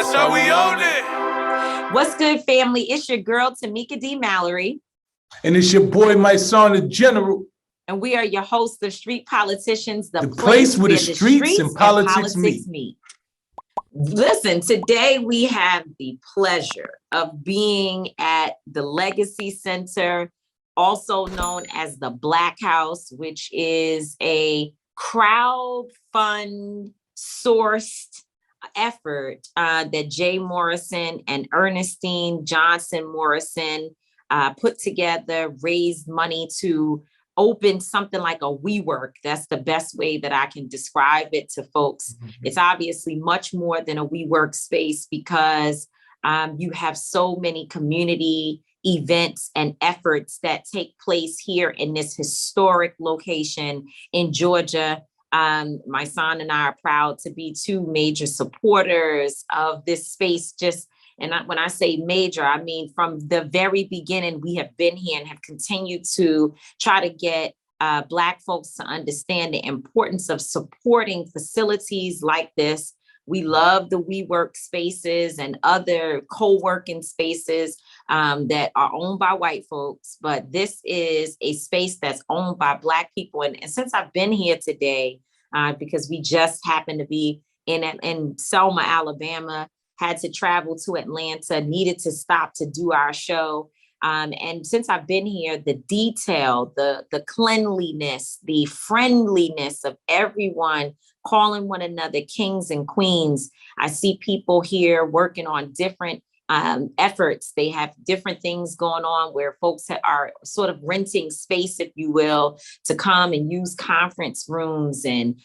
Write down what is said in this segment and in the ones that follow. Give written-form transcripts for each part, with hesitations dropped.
That's how we own it. What's good, family? It's your girl, Tamika D. Mallory. And it's your boy, Mysonne, the General. And we are your hosts of Street Politicians, the place where the streets and politics meet. Listen, today we have the pleasure of being at the Legacy Center, also known as the Black House, which is a crowd fund sourced effort that Jay Morrison and Ernestine Johnson Morrison put together, raised money to open something like a WeWork. That's the best way that I can describe it to folks. Mm-hmm. It's obviously much more than a WeWork space because you have so many community events and efforts that take place here in this historic location in Georgia. My son and I are proud to be two major supporters of this space. When I say major, I mean from the very beginning, we have been here and have continued to try to get Black folks to understand the importance of supporting facilities like this. We love the WeWork spaces and other co-working spaces that are owned by white folks, but this is a space that's owned by Black people. And since I've been here today, because we just happened to be in Selma, Alabama, had to travel to Atlanta, needed to stop to do our show. And since I've been here, the detail, the cleanliness, the friendliness of everyone calling one another kings and queens. I see people here working on different efforts. They have different things going on where folks are sort of renting space, if you will, to come and use conference rooms and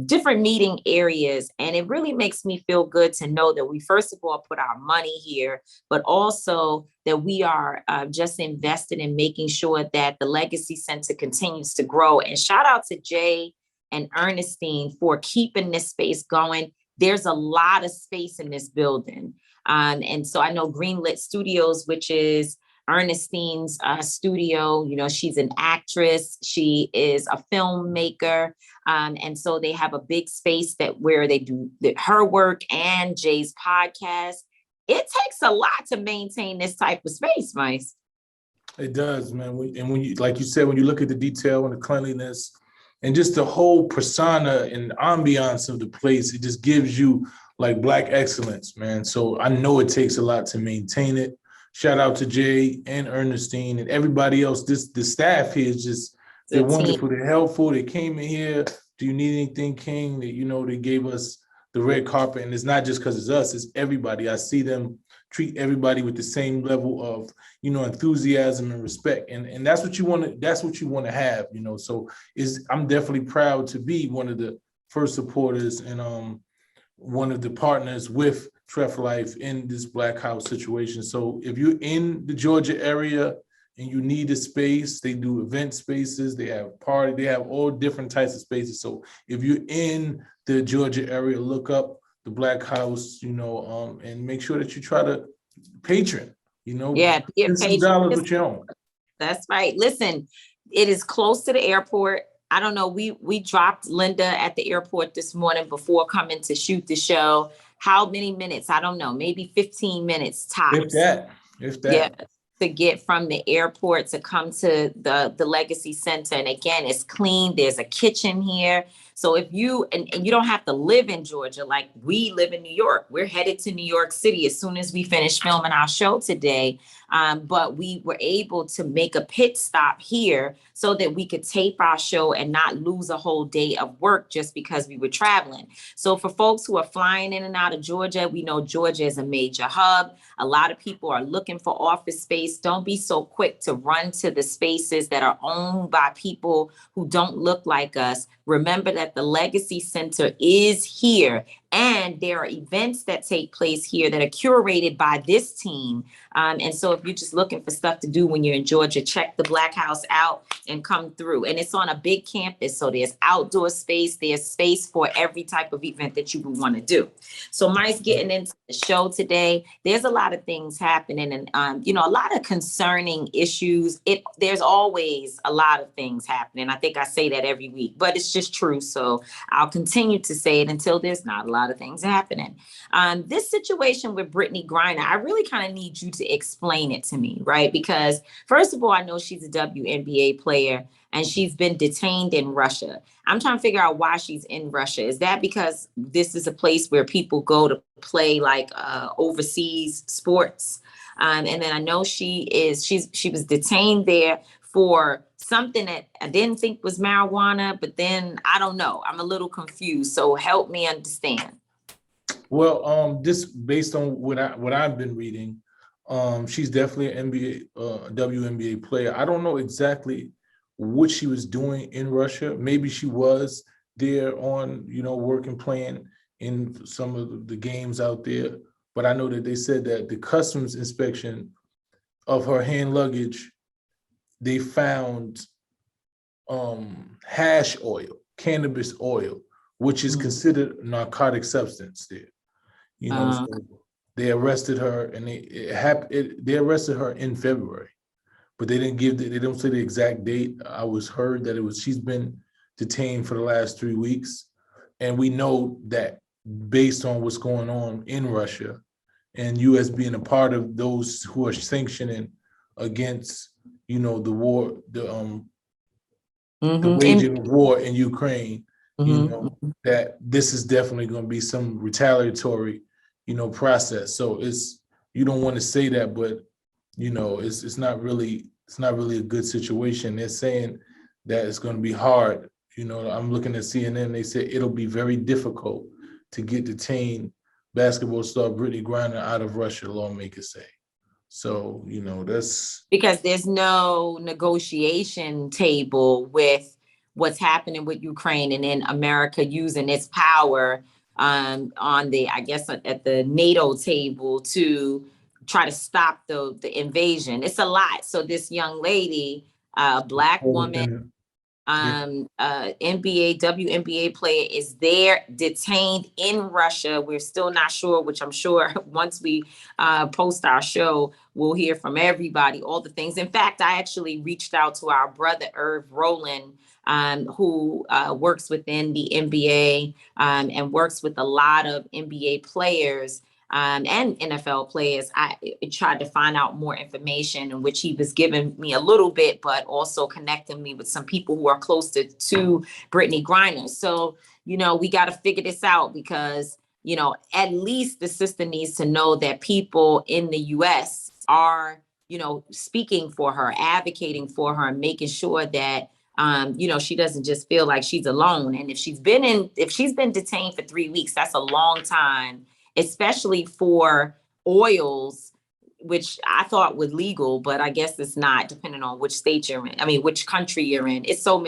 different meeting areas. And it really makes me feel good to know that we, first of all, put our money here, but also that we are just invested in making sure that the Legacy Center continues to grow. And shout out to Jay and Ernestine for keeping this space going. There's a lot of space in this building. And so I know Greenlit Studios, which is Ernestine's studio, you know, she's an actress, she is a filmmaker. And so they have a big space where they do her work and Jay's podcast. It takes a lot to maintain this type of space, Mice. It does, man. And when you, like you said, when you look at the detail and the cleanliness and just the whole persona and ambiance of the place, it just gives you like Black excellence, man. So I know it takes a lot to maintain it. Shout out to Jay and Ernestine and everybody else. The staff here is just, they're wonderful. They're helpful. They came in here. Do you need anything, King? They gave us the red carpet. And it's not just because it's us, it's everybody. I see them treat everybody with the same level of, enthusiasm and respect. And that's what you want to have, So I'm definitely proud to be one of the first supporters and one of the partners with Tref Life in this Black House situation. So if you're in the Georgia area and you need a space, they do event spaces, they have party, they have all different types of spaces. So if you're in the Georgia area, look up the Black House, and make sure that you try to patron, Yeah, get some dollars with your own. That's right. Listen, it is close to the airport. I don't know. We dropped Linda at the airport this morning before coming to shoot the show. How many minutes? I don't know. Maybe 15 minutes tops. If that. Yeah, to get from the airport to come to the Legacy Center. And again, it's clean. There's a kitchen here. So if you, and you don't have to live in Georgia, like we live in New York. We're headed to New York City as soon as we finish filming our show today. But we were able to make a pit stop here so that we could tape our show and not lose a whole day of work just because we were traveling. So for folks who are flying in and out of Georgia, we know Georgia is a major hub. A lot of people are looking for office space. Don't be so quick to run to the spaces that are owned by people who don't look like us. Remember that the Legacy Center is here, and there are events that take place here that are curated by this team. And so if you're just looking for stuff to do when you're in Georgia, check the Black House out and come through. And it's on a big campus, so there's outdoor space, there's space for every type of event that you would want to do. So Mike's getting into the show today. There's a lot of things happening and, a lot of concerning issues. There's always a lot of things happening. I think I say that every week, but it's just true. So I'll continue to say it until there's not a lot lot of things happening. This situation with Brittney Grinder, I really kind of need you to explain it to me, right? Because first of all, I know she's a WNBA player and she's been detained in Russia. I'm trying to figure out why she's in Russia. Is that because this is a place where people go to play like overseas sports? And then I know she was detained there for something that I didn't think was marijuana, but then I don't know. I'm a little confused. So help me understand. Well, just based on what I've been reading, she's definitely an WNBA player. I don't know exactly what she was doing in Russia. Maybe she was there on, working, playing in some of the games out there. But I know that they said that the customs inspection of her hand luggage, they found hash oil, cannabis oil, which is considered a narcotic substance there. So they arrested her, and they arrested her in February, but they don't say the exact date. I was heard that she's been detained for the last 3 weeks, and we know that based on what's going on in Russia, and U.S. being a part of those who are sanctioning against, the war, the waging of war in Ukraine, that this is definitely going to be some retaliatory, process. So you don't want to say that, but it's not really a good situation. They're saying that it's going to be hard. I'm looking at CNN. They say it'll be very difficult to get detained basketball star Brittney Grinder out of Russia, lawmakers say. So, that's because there's no negotiation table with what's happening with Ukraine, and then America using its power on the, I guess, at the NATO table to try to stop the invasion. It's a lot. So this young lady, Black woman, NBA, WNBA player, is there detained in Russia. We're still not sure, which I'm sure once we post our show, we'll hear from everybody, all the things. In fact, I actually reached out to our brother, Irv Rowland, who works within the NBA and works with a lot of NBA players and NFL players. I tried to find out more information, in which he was giving me a little bit, but also connecting me with some people who are close to Brittney Grinder. So, we got to figure this out, because, at least the sister needs to know that people in the U.S. are, speaking for her, advocating for her, making sure that she doesn't just feel like she's alone. And if she's been detained for 3 weeks, that's a long time, especially for oils, which I thought was legal, but I guess it's not, depending on which state you're in. I mean, which country you're in. It's so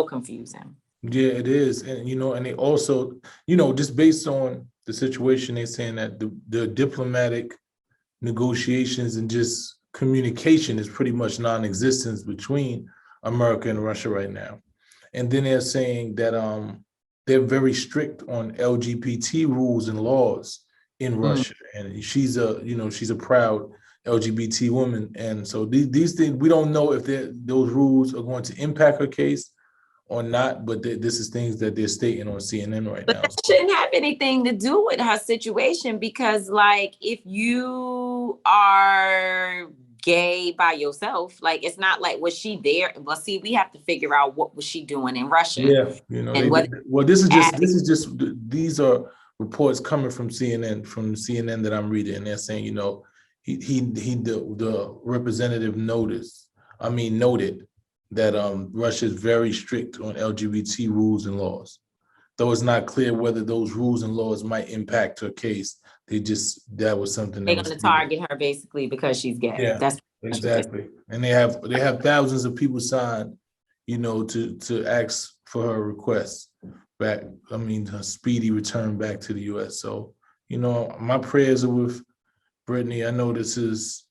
confusing. Yeah, it is. And, and they also, just based on the situation, they're saying that the diplomatic negotiations and just communication is pretty much non-existent between America and Russia right now. And then they're saying that they're very strict on LGBT rules and laws in Russia. And she's a proud LGBT woman. And so these things, we don't know if those rules are going to impact her case or not, but this is things that they're stating on CNN right now. But that shouldn't have anything to do with her situation, because, like, if you are gay by yourself, like, it's not like, was she there? Well, see, we have to figure out what was she doing in Russia. Yeah, these are reports coming from CNN that I'm reading, and they're saying, the representative noted that Russia is very strict on LGBT rules and laws. Though it's not clear whether those rules and laws might impact her case. That was something they're going to target her basically because she's gay. Yeah, that's exactly. And they have thousands of people signed, to ask for her request back. Her speedy return back to the U.S. So, my prayers are with Brittney. I know this is,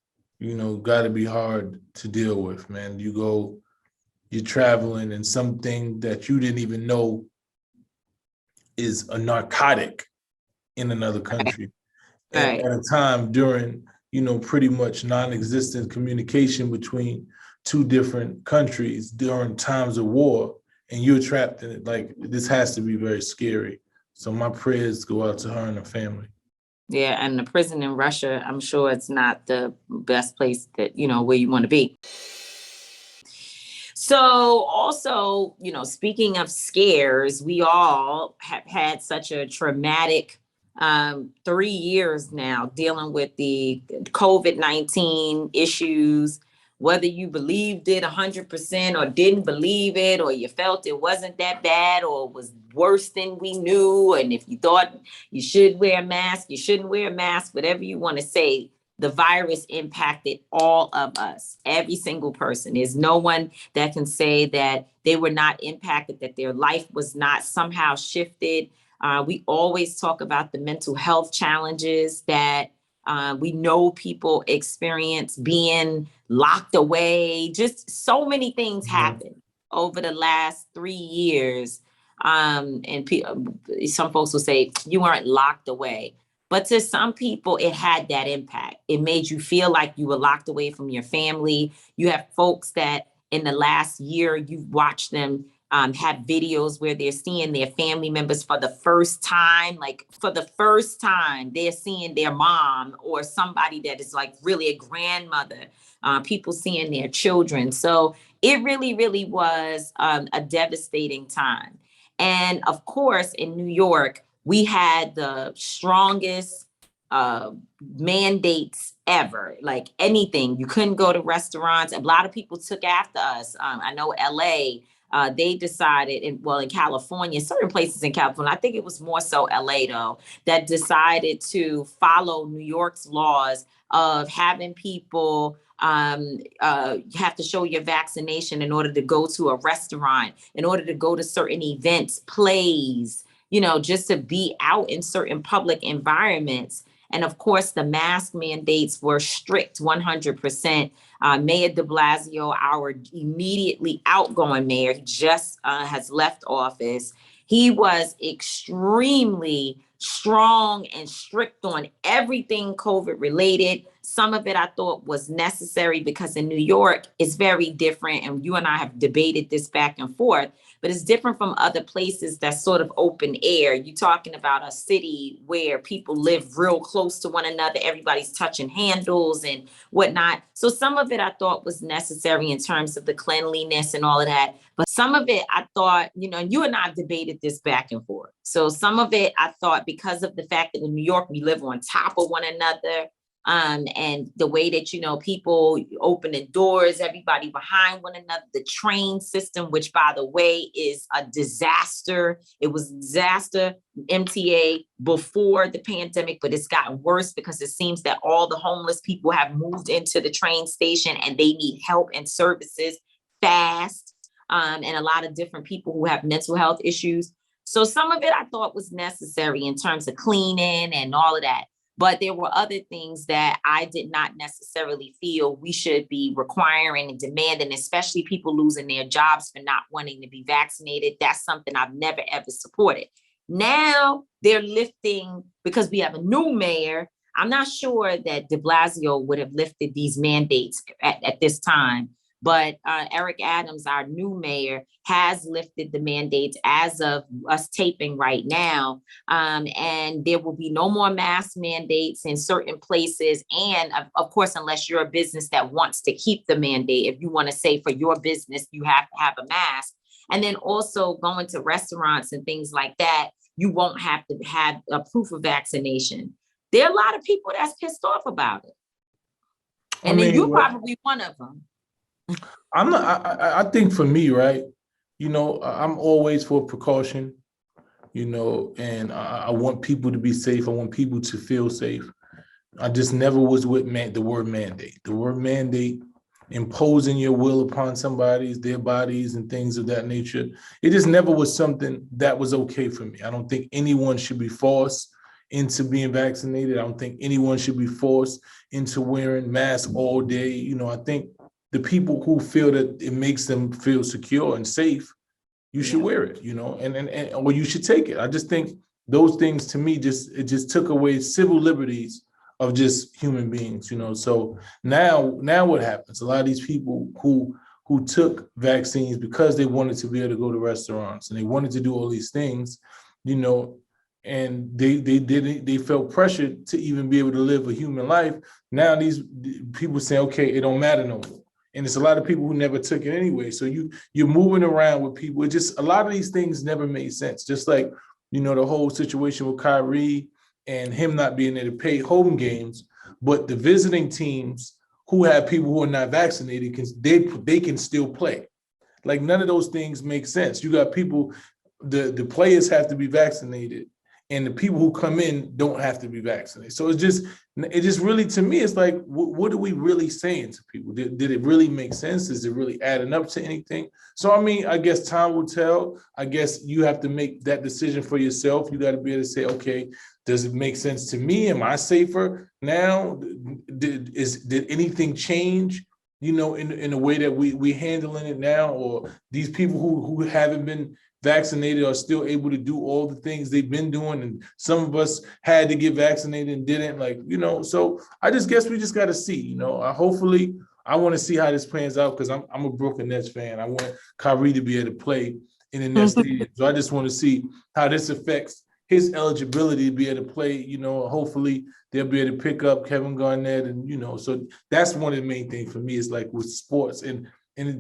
got to be hard to deal with, man. You're traveling, and something that you didn't even know is a narcotic in another country. Right. At a time during, pretty much non-existent communication between two different countries during times of war, and you're trapped in it. Like, this has to be very scary. So my prayers go out to her and her family. Yeah, and the prison in Russia, I'm sure it's not the best place that, where you want to be. So also, speaking of scares, we all have had such a traumatic 3 years now dealing with the COVID-19 issues, whether you believed it 100% or didn't believe it, or you felt it wasn't that bad or was worse than we knew. And if you thought you should wear a mask, you shouldn't wear a mask, whatever you want to say. The virus impacted all of us, every single person. There's no one that can say that they were not impacted, that their life was not somehow shifted. We always talk about the mental health challenges that we know people experience, being locked away. Just so many things happened over the last 3 years. And some folks will say you weren't locked away. But to some people, it had that impact. It made you feel like you were locked away from your family. You have folks that in the last year, you've watched them have videos where they're seeing their family members for the first time. Like for the first time, they're seeing their mom or somebody that is like really a grandmother, people seeing their children. So it really, really was a devastating time. And of course, in New York, we had the strongest mandates ever, like anything. You couldn't go to restaurants. A lot of people took after us. I know LA, they decided, in California, certain places in California, I think it was more so LA though, that decided to follow New York's laws of having people have to show your vaccination in order to go to a restaurant, in order to go to certain events, plays, just to be out in certain public environments. And of course, the mask mandates were strict 100%. Mayor de Blasio, our immediately outgoing mayor, just has left office. He was extremely strong and strict on everything COVID related. Some of it I thought was necessary because in New York, it's very different. And you and I have debated this back and forth, but it's different from other places that's sort of open air. You're talking about a city where people live real close to one another. Everybody's touching handles and whatnot. So some of it I thought was necessary in terms of the cleanliness and all of that. But some of it I thought, you and I debated this back and forth. So some of it I thought, because of the fact that in New York, we live on top of one another, and the way that, people opening doors, everybody behind one another, the train system, which by the way is a disaster. It was a disaster, MTA, before the pandemic, but it's gotten worse because it seems that all the homeless people have moved into the train station and they need help and services fast. And a lot of different people who have mental health issues. So some of it I thought was necessary in terms of cleaning and all of that. But there were other things that I did not necessarily feel we should be requiring and demanding, especially people losing their jobs for not wanting to be vaccinated. That's something I've never, ever supported. Now they're lifting, because we have a new mayor. I'm not sure that de Blasio would have lifted these mandates at this time. But Eric Adams, our new mayor, has lifted the mandates as of us taping right now. And there will be no more mask mandates in certain places. And of course, unless you're a business that wants to keep the mandate, if you want to say for your business, you have to have a mask. And then also going to restaurants and things like that, you won't have to have a proof of vaccination. There are a lot of people that's pissed off about it. And then you're probably one of them. I'm not, I think for me, right, I'm always for precaution, and I want people to be safe. I want people to feel safe. I just never was with the word mandate. The word mandate, imposing your will upon somebody's, their bodies and things of that nature. It just never was something that was okay for me. I don't think anyone should be forced into being vaccinated. I don't think anyone should be forced into wearing masks all day. I think the people who feel that it makes them feel secure and safe, you should wear it, and or you should take it. I just think those things to me it just took away civil liberties of just human beings, So now what happens? A lot of these people who took vaccines because they wanted to be able to go to restaurants and they wanted to do all these things, and they felt pressured to even be able to live a human life. Now these people say, okay, it don't matter no more. And it's a lot of people who never took it anyway. So you're moving around with people. It just, a lot of these things never made sense. Just like, the whole situation with Kyrie and him not being able to pay home games, but the visiting teams who have people who are not vaccinated they can still play. Like, none of those things make sense. You got people, the players have to be vaccinated, and the people who come in don't have to be vaccinated. So it just really, to me, it's like, what are we really saying to people? Did it really make sense? Is it really adding up to anything? So, I mean, I guess time will tell. I guess you have to make that decision for yourself. You got to be able to say, okay, does it make sense to me? Am I safer now? Did anything change, in the way that we handling it now? Or these people who haven't been vaccinated are still able to do all the things they've been doing, and some of us had to get vaccinated and didn't, so I just guess we just got to see, hopefully, I want to see how this plans out, because I'm a Brooklyn Nets fan. I want Kyrie to be able to play in the Nets stadium. So I just want to see how this affects his eligibility to be able to play. Hopefully they'll be able to pick up Kevin Garnett, and so that's one of the main things for me, is like with sports, and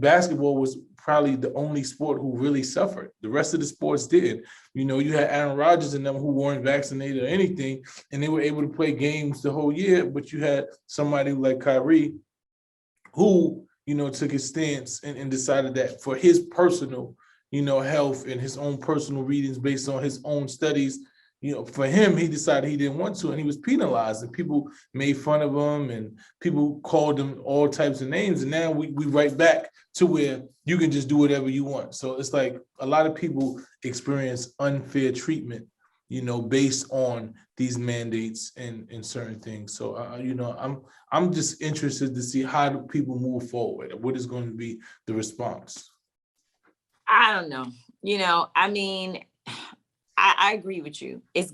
basketball was probably the only sport who really suffered. The rest of the sports didn't. You had Aaron Rodgers and them who weren't vaccinated or anything, and they were able to play games the whole year. But you had somebody like Kyrie who, took his stance and decided that for his personal, health and his own personal readings based on his own studies, for him, he decided he didn't want to, and he was penalized, and people made fun of him, and people called him all types of names. And now we right back to where you can just do whatever you want. So it's like a lot of people experience unfair treatment, based on these mandates and certain things. So, I'm just interested to see how do people move forward. What is going to be the response? I don't know. I mean, I agree with you. It's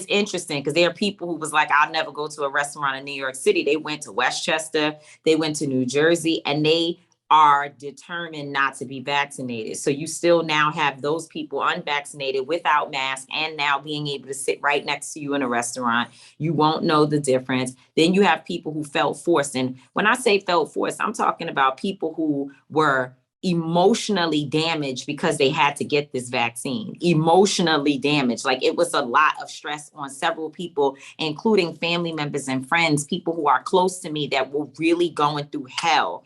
interesting, because there are people who was like, I'll never go to a restaurant in New York City. They went to Westchester, they went to New Jersey, and they are determined not to be vaccinated. So you still now have those people unvaccinated without masks, and now being able to sit right next to you in a restaurant. You won't know the difference. Then you have people who felt forced. And when I say felt forced, I'm talking about people who were emotionally damaged because they had to get this vaccine. Emotionally damaged. Like, it was a lot of stress on several people, including family members and friends, people who are close to me, that were really going through hell,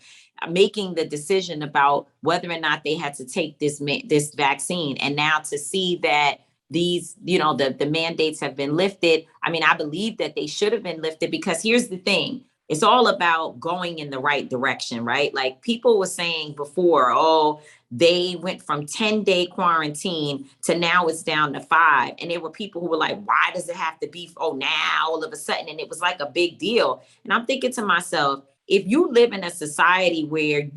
making the decision about whether or not they had to take this vaccine. And now to see that these, the mandates have been lifted. I mean, I believe that they should have been lifted, because here's the thing. It's all about going in the right direction, right? Like, people were saying before, oh, they went from 10-day quarantine to now it's down to 5. And there were people who were like, why does it have to be, now all of a sudden? And it was like a big deal. And I'm thinking to myself, if you live in a society where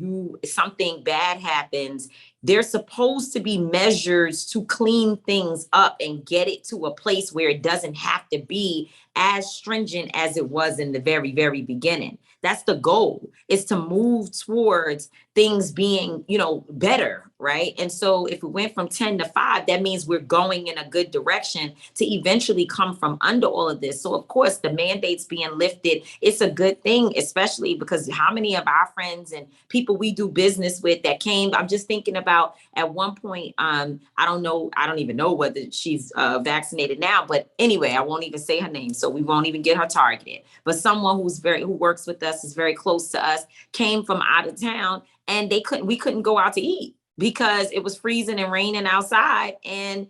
something bad happens, there's supposed to be measures to clean things up and get it to a place where it doesn't have to be as stringent as it was in the very, very beginning. That's the goal, is to move towards things being, better, right? And so if we went from 10 to 5, that means we're going in a good direction to eventually come from under all of this. So of course, the mandates being lifted, it's a good thing, especially because how many of our friends and people we do business with that came, I'm just thinking about at one point, I don't even know whether she's vaccinated now, but anyway, I won't even say her name, so we won't even get her targeted. But someone who works with us, is very close to us, came from out of town, and we couldn't go out to eat because it was freezing and raining outside, and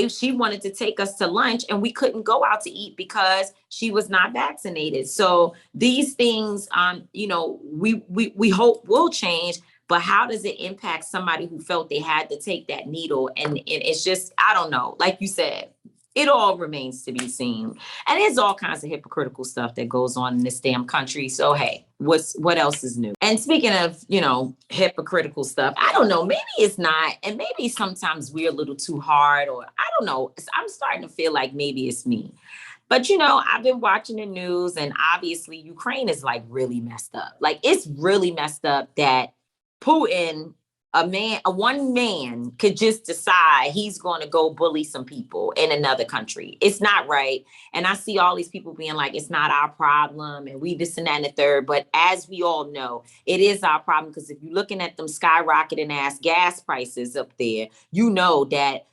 she wanted to take us to lunch, and we couldn't go out to eat because she was not vaccinated. So these things, we hope will change. But how does it impact somebody who felt they had to take that needle? And it's just, I don't know. Like you said, it all remains to be seen. And there's all kinds of hypocritical stuff that goes on in this damn country. So, hey, what else is new? And speaking of, hypocritical stuff, I don't know, maybe it's not. And maybe sometimes we're a little too hard, or I don't know. I'm starting to feel like maybe it's me. But, I've been watching the news, and obviously Ukraine is like really messed up. Like, it's really messed up that Putin one man could just decide he's going to go bully some people in another country. It's not right. And I see all these people being like, it's not our problem and we this and that and the third. But as we all know, it is our problem, because if you're looking at them skyrocketing ass gas prices up there, you know that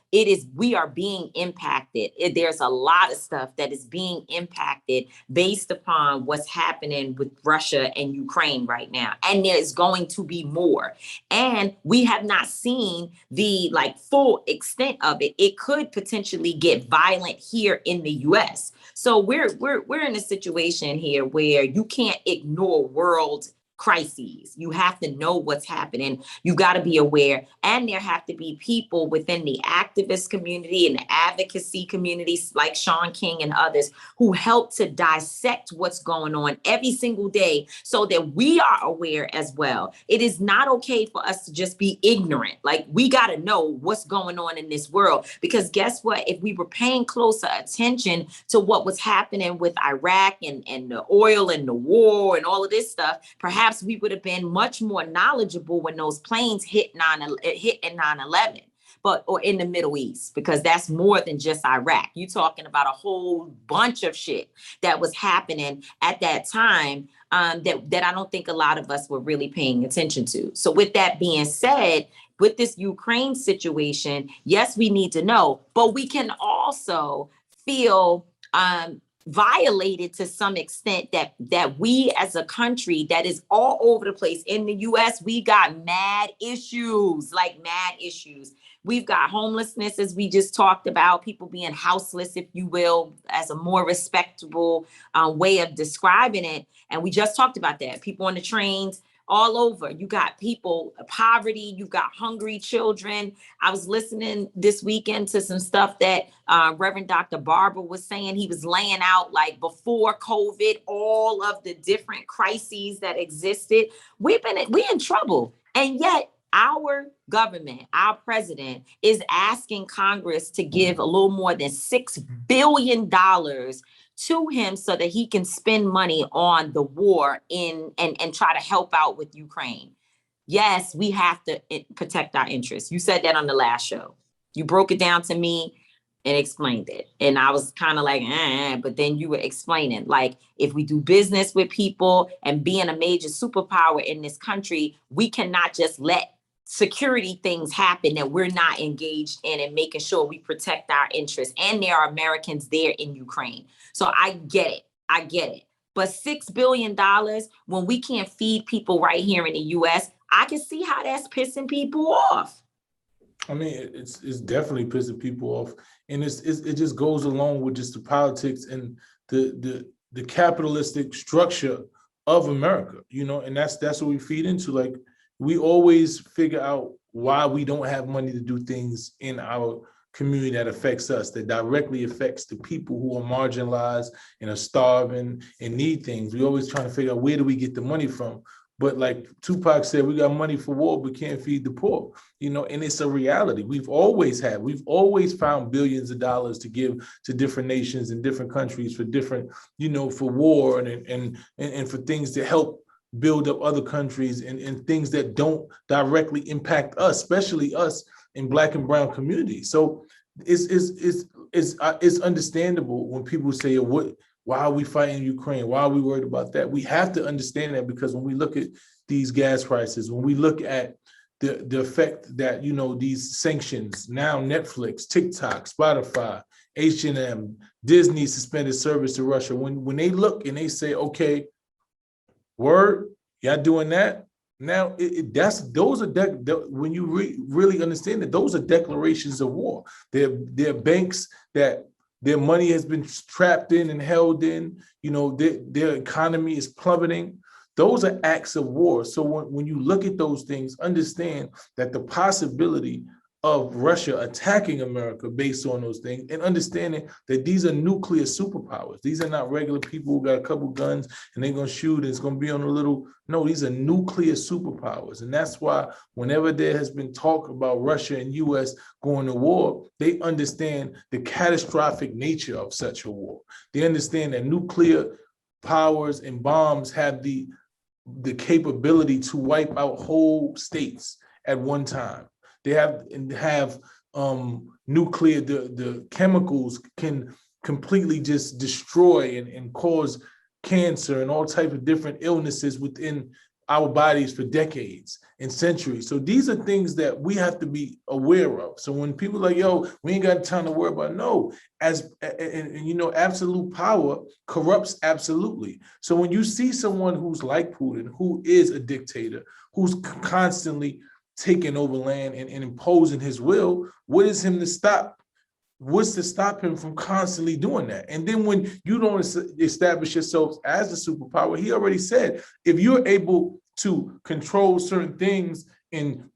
we are being impacted. There's a lot of stuff that is being impacted based upon what's happening with Russia and Ukraine right now. And there's going to be more. And we have not seen the full extent of it. It could potentially get violent here in the US. So we're in a situation here where you can't ignore world crises. You have to know what's happening. You got to be aware. And there have to be people within the activist community and the advocacy communities like Sean King and others who help to dissect what's going on every single day so that we are aware as well. It is not okay for us to just be ignorant. Like, we got to know what's going on in this world, because guess what? If we were paying closer attention to what was happening with Iraq and the oil and the war and all of this stuff, perhaps we would have been much more knowledgeable when those planes hit in 9/11, or in the Middle East, because that's more than just Iraq. You're talking about a whole bunch of shit that was happening at that time that I don't think a lot of us were really paying attention to. So with that being said, with this Ukraine situation, yes, we need to know, but we can also feel violated to some extent that we as a country that is all over the place. In the US, we got mad issues. We've got homelessness, as we just talked about, people being houseless, if you will, as a more respectable way of describing it. And we just talked about that. People on the trains, all over. You got people, poverty, you got hungry children. I was listening this weekend to some stuff that Reverend Dr. Barber was saying. He was laying out, like, before COVID, all of the different crises that existed. We're in trouble. And yet our government, our president, is asking Congress to give a little more than $6 billion to him so that he can spend money on the war and try to help out with Ukraine. Yes, we have to protect our interests. You said that on the last show. You broke it down to me and explained it. And I was kind of like, but then you were explaining, like, if we do business with people and being a major superpower in this country, we cannot just let security things happen that we're not engaged in, and making sure we protect our interests. And there are Americans there in Ukraine. So I get it. But $6 billion when we can't feed people right here in the US, I can see how that's pissing people off. I mean, it's definitely pissing people off. And it just goes along with just the politics and the capitalistic structure of America, and that's what we feed into. Like, we always figure out why we don't have money to do things in our community that affects us, that directly affects the people who are marginalized and are starving and need things. We always trying to figure out, where do we get the money from? But like Tupac said, we got money for war, but can't feed the poor, and it's a reality. We've always found billions of dollars to give to different nations and different countries for different, for war and for things to help build up other countries and things that don't directly impact us, especially us in Black and brown communities. So it's understandable when people say, why are we fighting Ukraine? Why are we worried about that? We have to understand that, because when we look at these gas prices, when we look at the effect that, these sanctions, now Netflix, TikTok, Spotify, H&M, Disney suspended service to Russia, when they look and they say, okay, word, y'all doing that? Now, when you really understand that, those are declarations of war. They're banks that their money has been trapped in and held in. Their economy is plummeting. Those are acts of war. So when you look at those things, understand that the possibility of Russia attacking America based on those things, and understanding that these are nuclear superpowers. These are not regular people who got a couple guns and they're going to shoot and it's going to be on a little. No, these are nuclear superpowers. And that's why whenever there has been talk about Russia and US going to war, they understand the catastrophic nature of such a war. They understand that nuclear powers and bombs have the capability to wipe out whole states at one time. They have nuclear, the chemicals can completely just destroy and cause cancer and all types of different illnesses within our bodies for decades and centuries. So these are things that we have to be aware of. So when people are like, yo, we ain't got time to worry about, no, and you know, absolute power corrupts absolutely. So when you see someone who's like Putin, who is a dictator, who's constantly taking over land and imposing his will, what is him to stop? What's to stop him from constantly doing that? And then when you don't establish yourselves as a superpower, he already said, if you're able to control certain things and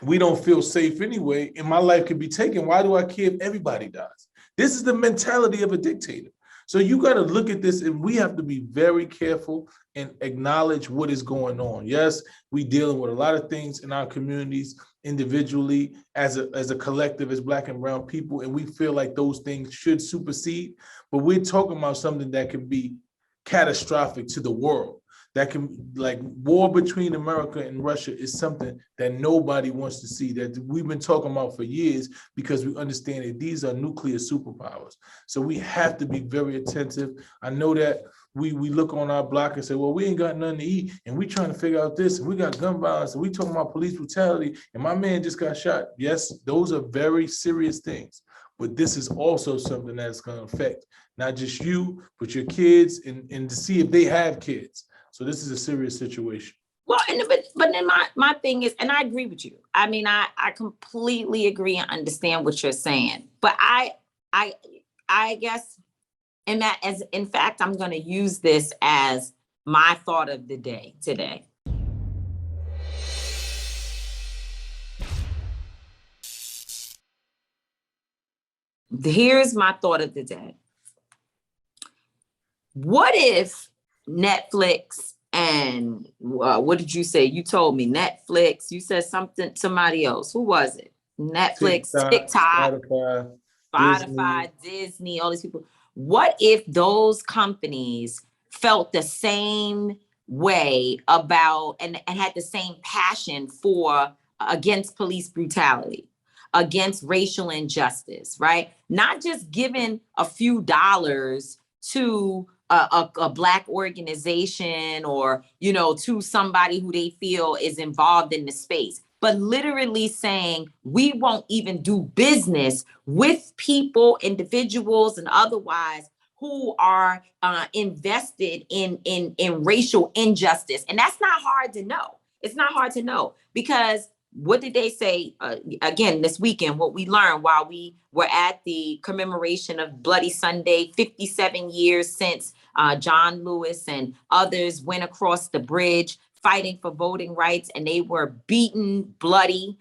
we don't feel safe anyway, and my life could be taken, why do I care if everybody dies? This is the mentality of a dictator. So you got to look at this, and we have to be very careful and acknowledge what is going on. Yes, we dealing with a lot of things in our communities individually, as a collective, as Black and brown people, and we feel like those things should supersede, but we're talking about something that can be catastrophic to the world. That can, like, war between America and Russia is something that nobody wants to see, that we've been talking about for years, because we understand that these are nuclear superpowers. So we have to be very attentive. I know that we look on our block and say, well, we ain't got nothing to eat, and we trying to figure out this, and we got gun violence, and we talking about police brutality, and my man just got shot. Yes, those are very serious things, but this is also something that's going to affect not just you, but your kids, and to see if they have kids. So this is a serious situation. Well, but then my thing is, and I agree with you. I mean, I completely agree and understand what you're saying. But I guess, and that, as in fact, I'm going to use this as my thought of the day today. Here's my thought of the day. What if Netflix and what did you say? You told me Netflix. You said somebody else. Who was it? Netflix, TikTok, Spotify, Disney, all these people. What if those companies felt the same way about and had the same passion for against police brutality, against racial injustice, right? Not just giving a few dollars to a Black organization or, you know, to somebody who they feel is involved in the space, but literally saying, we won't even do business with people, individuals, and otherwise who are invested in racial injustice. And that's not hard to know. It's not hard to know, because what did they say again this weekend? What we learned while we were at the commemoration of Bloody Sunday, 57 years since John Lewis and others went across the bridge fighting for voting rights, and they were beaten, bloody,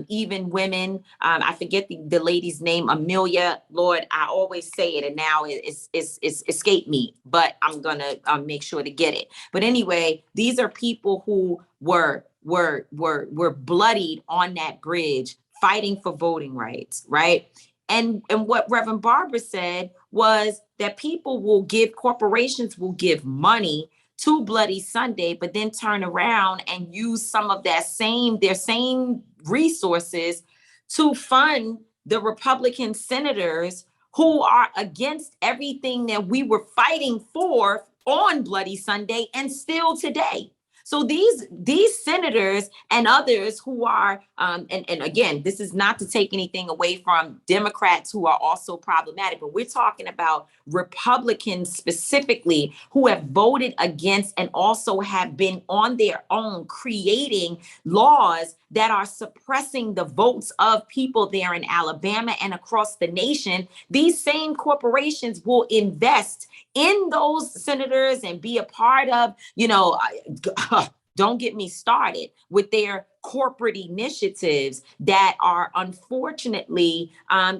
even women. I forget the lady's name, Amelia. Lord, I always say it, and now it's escaped me, but I'm gonna make sure to get it. But anyway, these are people who were bloodied on that bridge fighting for voting rights, right? And what Reverend Barbara said was that corporations will give money to Bloody Sunday, but then turn around and use some of their same resources to fund the Republican senators who are against everything that we were fighting for on Bloody Sunday and still today. So these senators and others who are, and again, this is not to take anything away from Democrats who are also problematic, but we're talking about Republicans specifically who have voted against and also have been on their own creating laws that are suppressing the votes of people there in Alabama and across the nation. These same corporations will invest in those senators and be a part of, don't get me started with their corporate initiatives that are unfortunately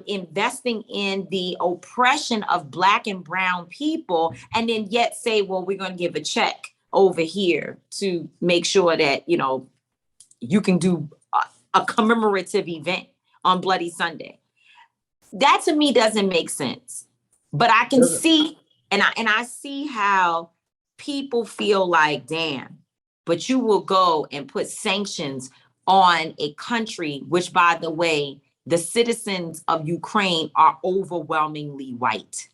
investing in the oppression of Black and brown people, and then yet say, well, we're going to give a check over here to make sure that, you can do a commemorative event on Bloody Sunday. That to me doesn't make sense. But I can see, and I see how people feel like, damn, but you will go and put sanctions on a country, which, by the way, the citizens of Ukraine are overwhelmingly white.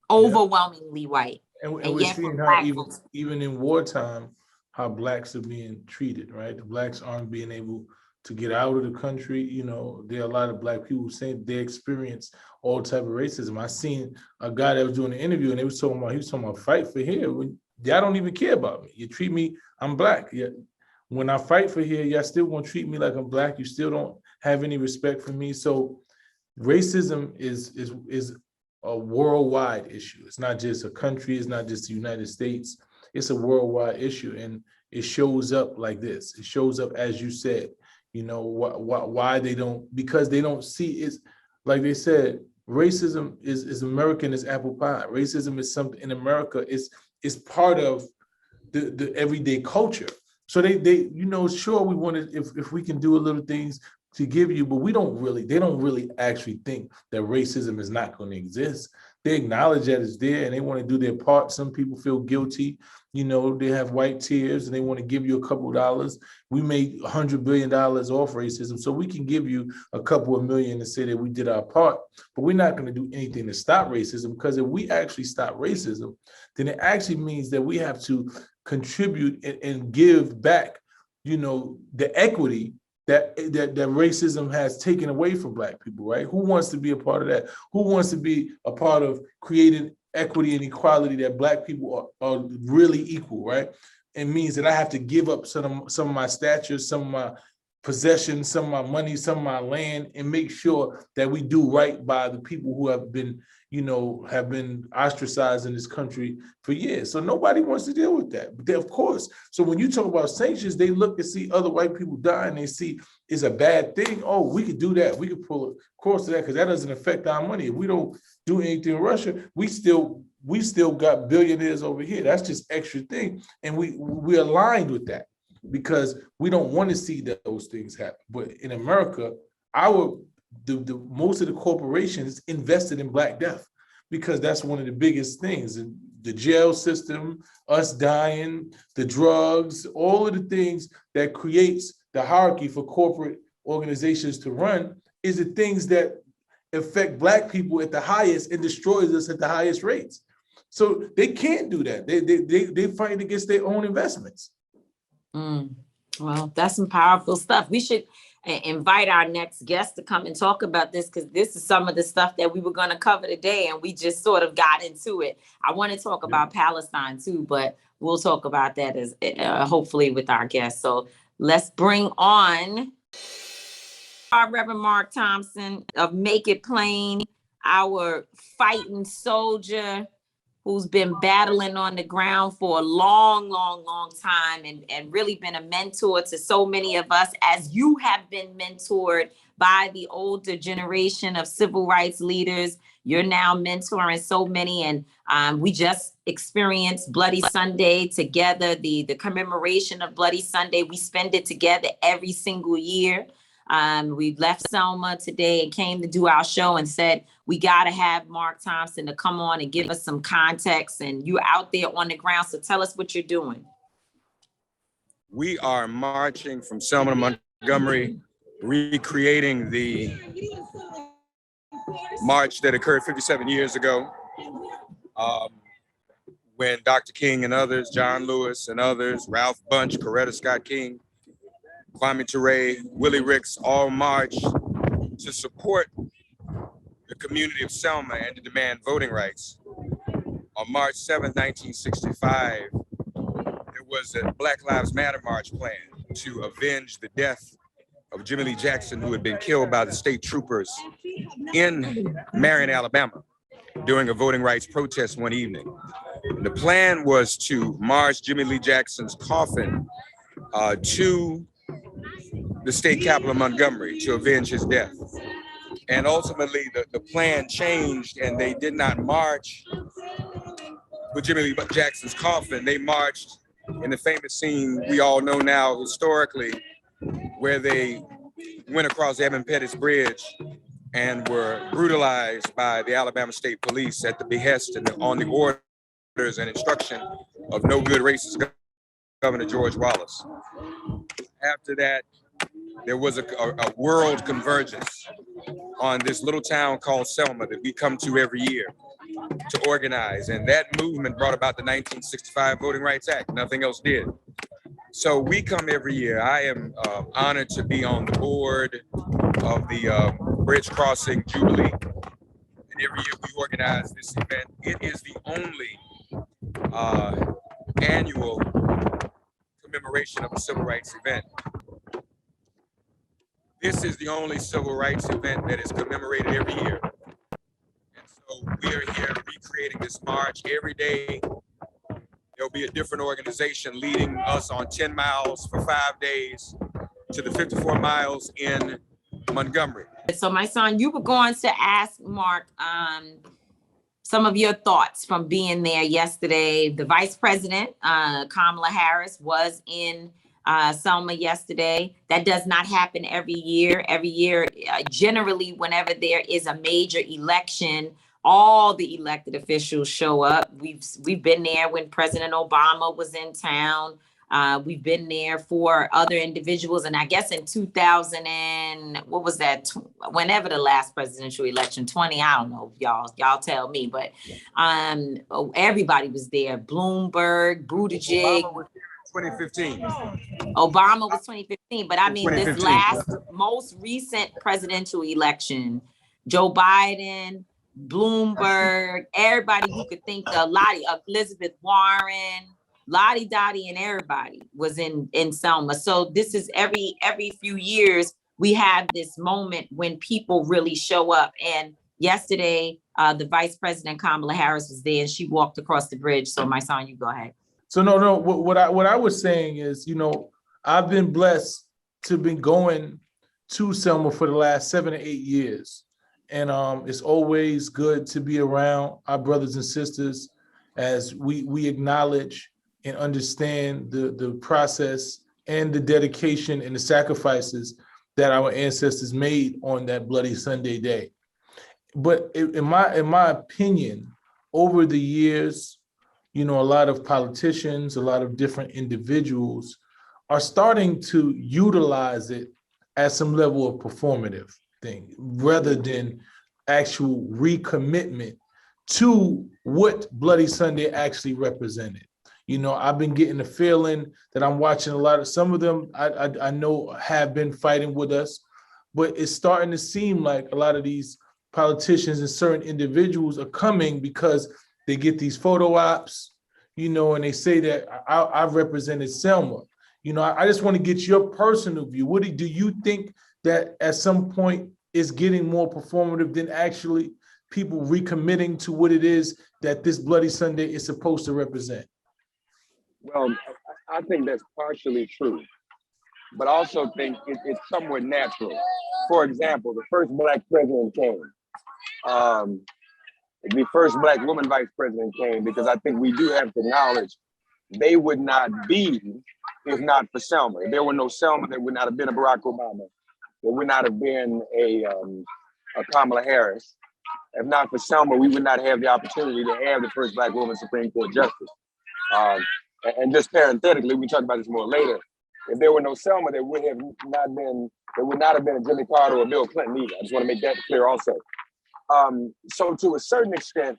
Overwhelmingly white. And And we're yet for seeing how Black folks, even in wartime, how Blacks are being treated, right? The Blacks aren't being able to get out of the country. You know, there are a lot of Black people saying they experience all type of racism. I seen a guy that was doing an interview and he was talking about fight for here. Y'all don't even care about me. You treat me, I'm Black. Yeah. When I fight for here, y'all still gonna treat me like I'm Black. You still don't have any respect for me. So racism is a worldwide issue. It's not just a country, it's not just the United States, it's a worldwide issue. And it shows up like this. It shows up, as you said, you know, why they don't, because they don't see it. Like they said, racism is American as apple pie. Racism is something in America, is part of the everyday culture. So they you know, sure, we want to, if we can do a little things to give you, but they don't really actually think that racism is not going to exist. They acknowledge that it's there and they want to do their part. Some people feel guilty, you know, they have white tears and they want to give you a couple of dollars. We made $100 billion off racism, so we can give you a couple of million to say that we did our part, but we're not going to do anything to stop racism, because if we actually stop racism, then it actually means that we have to contribute and give back, you know, the equity that racism has taken away from Black people, right? Who wants to be a part of that? Who wants to be a part of creating equity and equality that Black people are really equal, right? It means that I have to give up some of my stature, some of my possessions, some of my money, some of my land, and make sure that we do right by the people who have been, you know, have been ostracized in this country for years. So nobody wants to deal with that. But they, of course, so when you talk about sanctions, they look and see other white people die and they see it's a bad thing. Oh, we could do that. We could pull across to that because that doesn't affect our money. If we don't do anything in Russia, we still got billionaires over here. That's just extra thing. And we're aligned with that, because we don't want to see those things happen. But in America, the most of the corporations invested in Black death, because that's one of the biggest things. And the jail system, us dying, the drugs, all of the things that creates the hierarchy for corporate organizations to run is the things that affect Black people at the highest and destroys us at the highest rates. So they can't do that. They fight against their own investments. Well, that's some powerful stuff. We should invite our next guest to come and talk about this, because this is some of the stuff that we were going to cover today and we just sort of got into it. I want to talk about Palestine too, but we'll talk about that as hopefully with our guest. So let's bring on our Rev Mark Thompson of Make It Plain, our fighting soldier who's been battling on the ground for a long, long, long time, and really been a mentor to so many of us, as you have been mentored by the older generation of civil rights leaders. You're now mentoring so many, and we just experienced Bloody Sunday together, the commemoration of Bloody Sunday. We spend it together every single year. We left Selma today and came to do our show and said, we got to have Mark Thompson to come on and give us some context. And you're out there on the ground, so tell us what you're doing. We are marching from Selma to Montgomery, recreating the march that occurred 57 years ago, when Dr. King and others, John Lewis and others, Ralph Bunche, Coretta Scott King, Kwame Ture, Willie Ricks, all marched to support the community of Selma and to demand voting rights. On March 7, 1965, there was a Black Lives Matter march planned to avenge the death of Jimmy Lee Jackson, who had been killed by the state troopers in Marion, Alabama, during a voting rights protest one evening. And the plan was to march Jimmy Lee Jackson's coffin to the state capital of Montgomery to avenge his death. And ultimately, the plan changed, and they did not march with Jimmy Lee Jackson's coffin. They marched in the famous scene we all know now historically, where they went across Edmund Pettus Bridge and were brutalized by the Alabama State Police at the behest and on the orders and instruction of no good racist Governor George Wallace. After that, there was a world convergence on this little town called Selma that we come to every year to organize. And that movement brought about the 1965 Voting Rights Act. Nothing else did. So we come every year. I am honored to be on the board of the Bridge Crossing Jubilee. And every year we organize this event. It is the only annual commemoration of a civil rights event. This is the only civil rights event that is commemorated every year. And so we are here recreating this march every day. There'll be a different organization leading us on 10 miles for 5 days to the 54 miles in Montgomery. So Mysonne, you were going to ask Mark some of your thoughts from being there yesterday. The Vice President, Kamala Harris, was in Selma yesterday. That does not happen every year. Every year, generally, whenever there is a major election, all the elected officials show up. We've been there when President Obama was in town. We've been there for other individuals. And I guess in 2000 and what was that? Whenever the last presidential election, 20, I don't know, y'all tell me, but everybody was there. Bloomberg, Buttigieg. Obama was 2015. Obama was 2015, but I mean, this 2015, last, most recent presidential election, Joe Biden, Bloomberg, everybody you could think of, Lottie, Elizabeth Warren, Lottie Dottie, and everybody was in Selma. So this is every few years we have this moment when people really show up. And yesterday, the Vice President Kamala Harris was there, and she walked across the bridge. So Mysonne, you go ahead. So no, what I was saying is, you know, I've been blessed to be going to Selma for the last 7 or 8 years. And it's always good to be around our brothers and sisters as we acknowledge and understand the process and the dedication and the sacrifices that our ancestors made on that Bloody Sunday day. But in my opinion, over the years, you know, a lot of politicians, a lot of different individuals are starting to utilize it as some level of performative thing rather than actual recommitment to what Bloody Sunday actually represented. You know, I've been getting the feeling that I'm watching a lot of, some of them I know have been fighting with us, but it's starting to seem like a lot of these politicians and certain individuals are coming because they get these photo ops, you know, and they say that I've represented Selma. You know, I just want to get your personal view. Do you think that at some point it's getting more performative than actually people recommitting to what it is that this Bloody Sunday is supposed to represent? Well, I think that's partially true, but I also think it's somewhat natural. For example, the first Black president came. The first Black woman vice president came because I think we do have to acknowledge they would not be if not for Selma. If there were no Selma, there would not have been a Barack Obama. There would not have been a Kamala Harris. If not for Selma, we would not have the opportunity to have the first Black woman Supreme Court justice. And just parenthetically, we talk about this more later. If there were no Selma, there would not have been a Jimmy Carter or Bill Clinton either. I just want to make that clear also. So to a certain extent,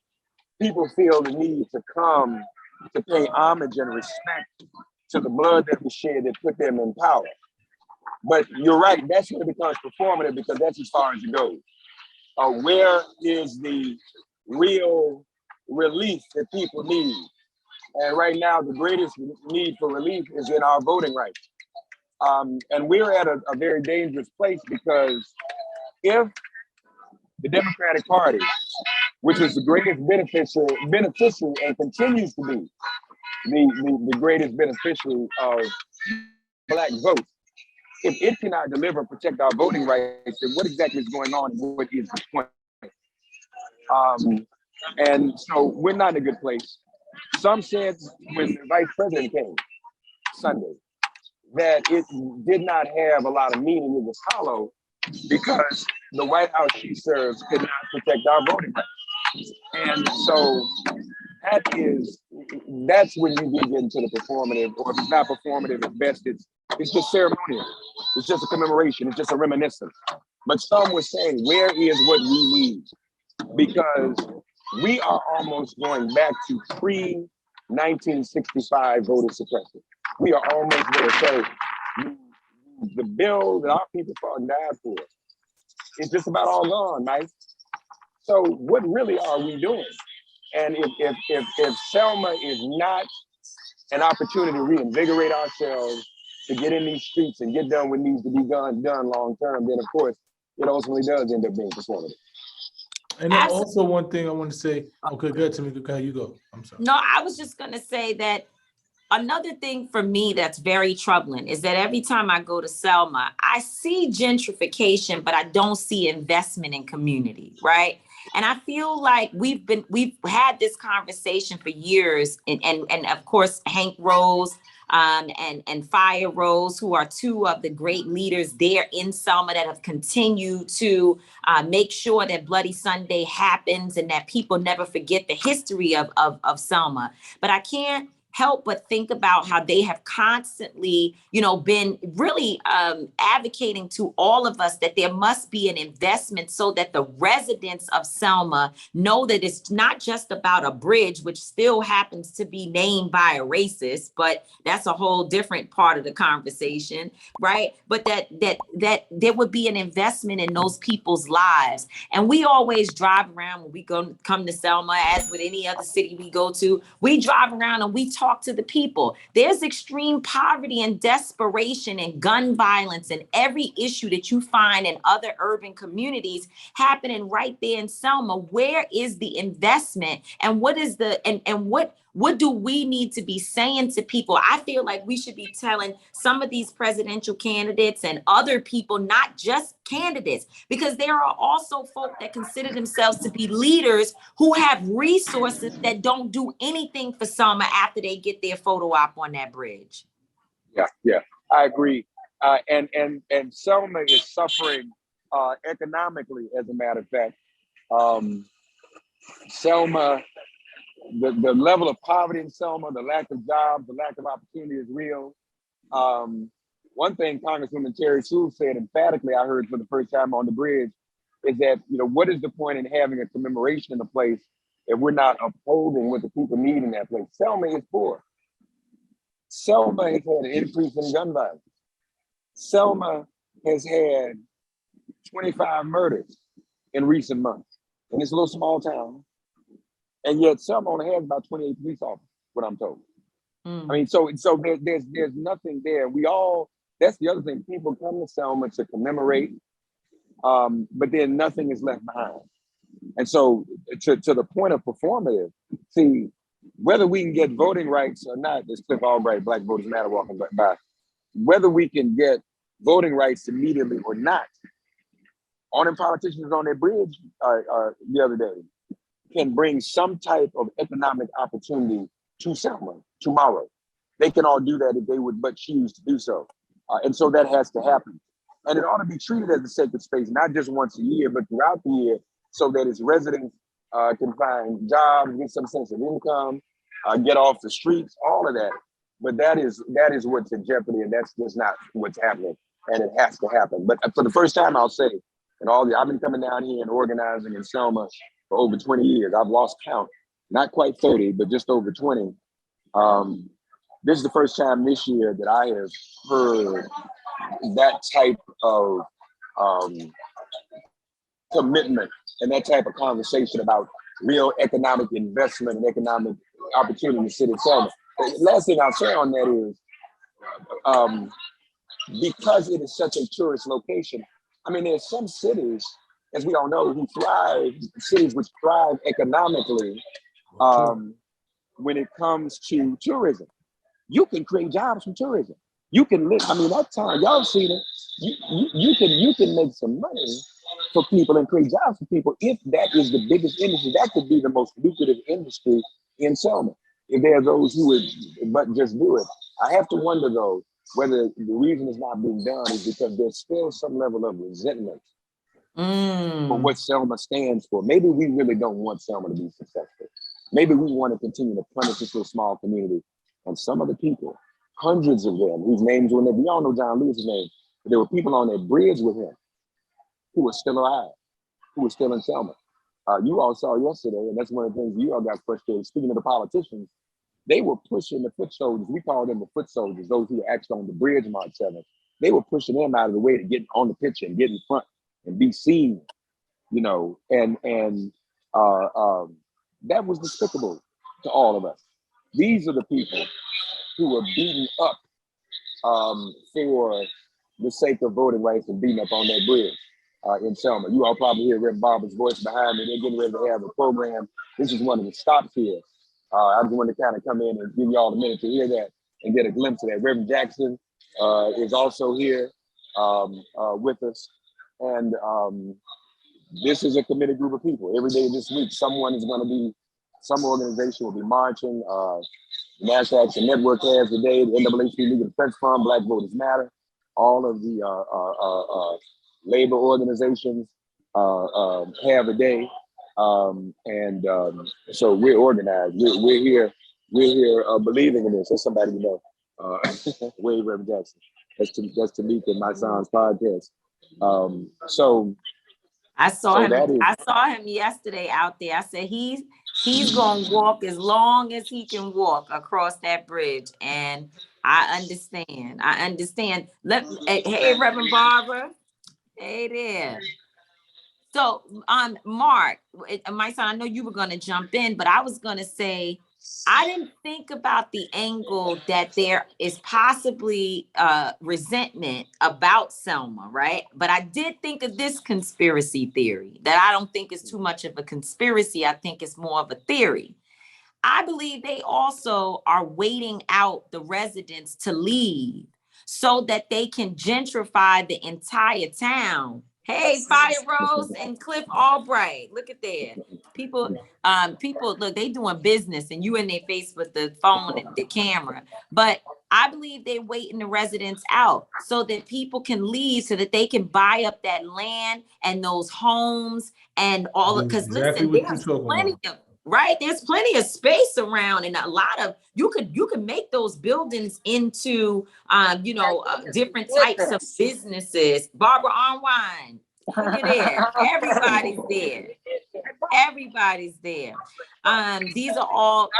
people feel the need to come to pay homage and respect to the blood that was shed that put them in power. But you're right, that's when it becomes performative because that's as far as it goes. Where is the real relief that people need? And right now, the greatest need for relief is in our voting rights. And we're at a very dangerous place because if the Democratic Party, which is the greatest beneficiary and continues to be the greatest beneficiary of Black votes, if it cannot deliver and protect our voting rights, then what exactly is going on? What is the point? And so we're not in a good place. Some said when the vice president came Sunday that it did not have a lot of meaning. It was hollow because the White House she serves could not protect our voting rights. And so that's when you get into the performative, or if it's not performative, at best it's just ceremonial. It's just a commemoration. It's just a reminiscence. But some were saying, where is what we need? Because we are almost going back to pre-1965 voter suppression. We are almost there. So the bill that our people fought and died for is just about all gone, Mike. So what really are we doing? And if Selma is not an opportunity to reinvigorate ourselves, to get in these streets and get done what needs to be done long term, then of course it ultimately does end up being performative. And then also one thing I want to say, okay, go ahead, Tamika, okay, you go. I'm sorry. No, I was just going to say that another thing for me that's very troubling is that every time I go to Selma, I see gentrification, but I don't see investment in community, right? And I feel like we've had this conversation for years, and of course Hank Rose and Fire Rose, who are two of the great leaders there in Selma that have continued to make sure that Bloody Sunday happens and that people never forget the history of Selma. But I can't help but think about how they have constantly, been really advocating to all of us that there must be an investment so that the residents of Selma know that it's not just about a bridge, which still happens to be named by a racist, but that's a whole different part of the conversation, right? But that there would be an investment in those people's lives. And we always drive around when we come to Selma, as with any other city we go to, we drive around and we talk to the people. There's extreme poverty and desperation and gun violence and every issue that you find in other urban communities happening right there in Selma. Where is the investment, and what is what do we need to be saying to people? I feel like we should be telling some of these presidential candidates and other people, not just candidates, because there are also folk that consider themselves to be leaders who have resources that don't do anything for Selma after they get their photo op on that bridge. Yeah, I agree. And Selma is suffering economically, as a matter of fact. Selma, the level of poverty in Selma, the lack of jobs, the lack of opportunity is real. One thing Congresswoman Terry Sue said emphatically, I heard for the first time on the bridge, is that, what is the point in having a commemoration in a place if we're not upholding what the people need in that place? Selma is poor. Selma has had an increase in gun violence. Selma has had 25 murders in recent months in this little small town. And yet Selma only has about 28 police officers, what I'm told. I mean, so there's nothing there. That's the other thing. People come to Selma to commemorate, but then nothing is left behind. And so to the point of performative, see, whether we can get voting rights or not, this Cliff Albright, Black Voters Matter walking by, whether we can get voting rights immediately or not, all them politicians on their bridge the other day can bring some type of economic opportunity to Selma tomorrow. They can all do that if they would but choose to do so. And so that has to happen. And it ought to be treated as a sacred space, not just once a year, but throughout the year, so that its residents can find jobs, get some sense of income, get off the streets, all of that. But that is what's in jeopardy, and that's just not what's happening, and it has to happen. But for the first time, I'll say, I've been coming down here and organizing in Selma for over 20 years. I've lost count, not quite 30, but just over 20. This is the first time this year that I have heard that type of commitment and that type of conversation about real economic investment and economic opportunity in the city of Selma. The last thing I'll say on that is, because it is such a tourist location, I mean, there's some cities, as we all know, who thrive, cities which thrive economically when it comes to tourism. You can create jobs from tourism. You can live, that time, y'all seen it. You can make some money for people and create jobs for people if that is the biggest industry. That could be the most lucrative industry in Selma, if there are those who would but just do it. I have to wonder, though, whether the reason it's not being done is because there's still some level of resentment for what Selma stands for. Maybe we really don't want Selma to be successful. Maybe we want to continue to punish this little small community. And some of the people, hundreds of them, whose names we all know John Lewis's name, But there were people on that bridge with him who were still alive, who were still in Selma. You all saw yesterday, and that's one of the things you all got frustrated. Speaking of the politicians, they were pushing the foot soldiers. We call them the foot soldiers, those who were actually on the bridge March 7th. They were pushing them out of the way to get on the picture and get in front and be seen, you know, and that was despicable to all of us. These are the people who were beaten up for the sake of voting rights and beating up on that bridge in Selma. You all probably hear Rev Barber's voice behind me. They're getting ready to have a program. This is one of the stops here. I just wanted to kind of come in and give y'all a minute to hear that and get a glimpse of that. Reverend Jackson is also here with us. And this is a committed group of people. Every day this week, someone is going to be, some organization will be marching. National Action Network has today, the NAACP Legal Defense Fund, Black Voters Matter, all of the labor organizations have a day. So we're organized. We're here believing in this. There's somebody you know. Wade Reverend Jackson. That's Tamika and Mysonne's podcast. I saw him yesterday out there. I said he's gonna walk as long as he can walk across that bridge. And I understand. Hey, Reverend Barbara. Hey there. So, Mark, my son, I know you were going to jump in, but I was going to say, I didn't think about the angle that there is possibly resentment about Selma, right? But I did think of this conspiracy theory that I don't think is too much of a conspiracy. I think it's more of a theory. I believe they also are waiting out the residents to leave so that they can gentrify the entire town. Hey, Fire Rose and Cliff Albright, look at there. People, look, they doing business and you in their face with the phone and the camera. But I believe they're waiting the residents out so that people can leave, so that they can buy up that land and those homes and all of, because listen, there's plenty of, right? There's plenty of space around, and a lot of you could make those buildings into different types of businesses. Barbara Arnwine, look at there. Everybody's there. These are all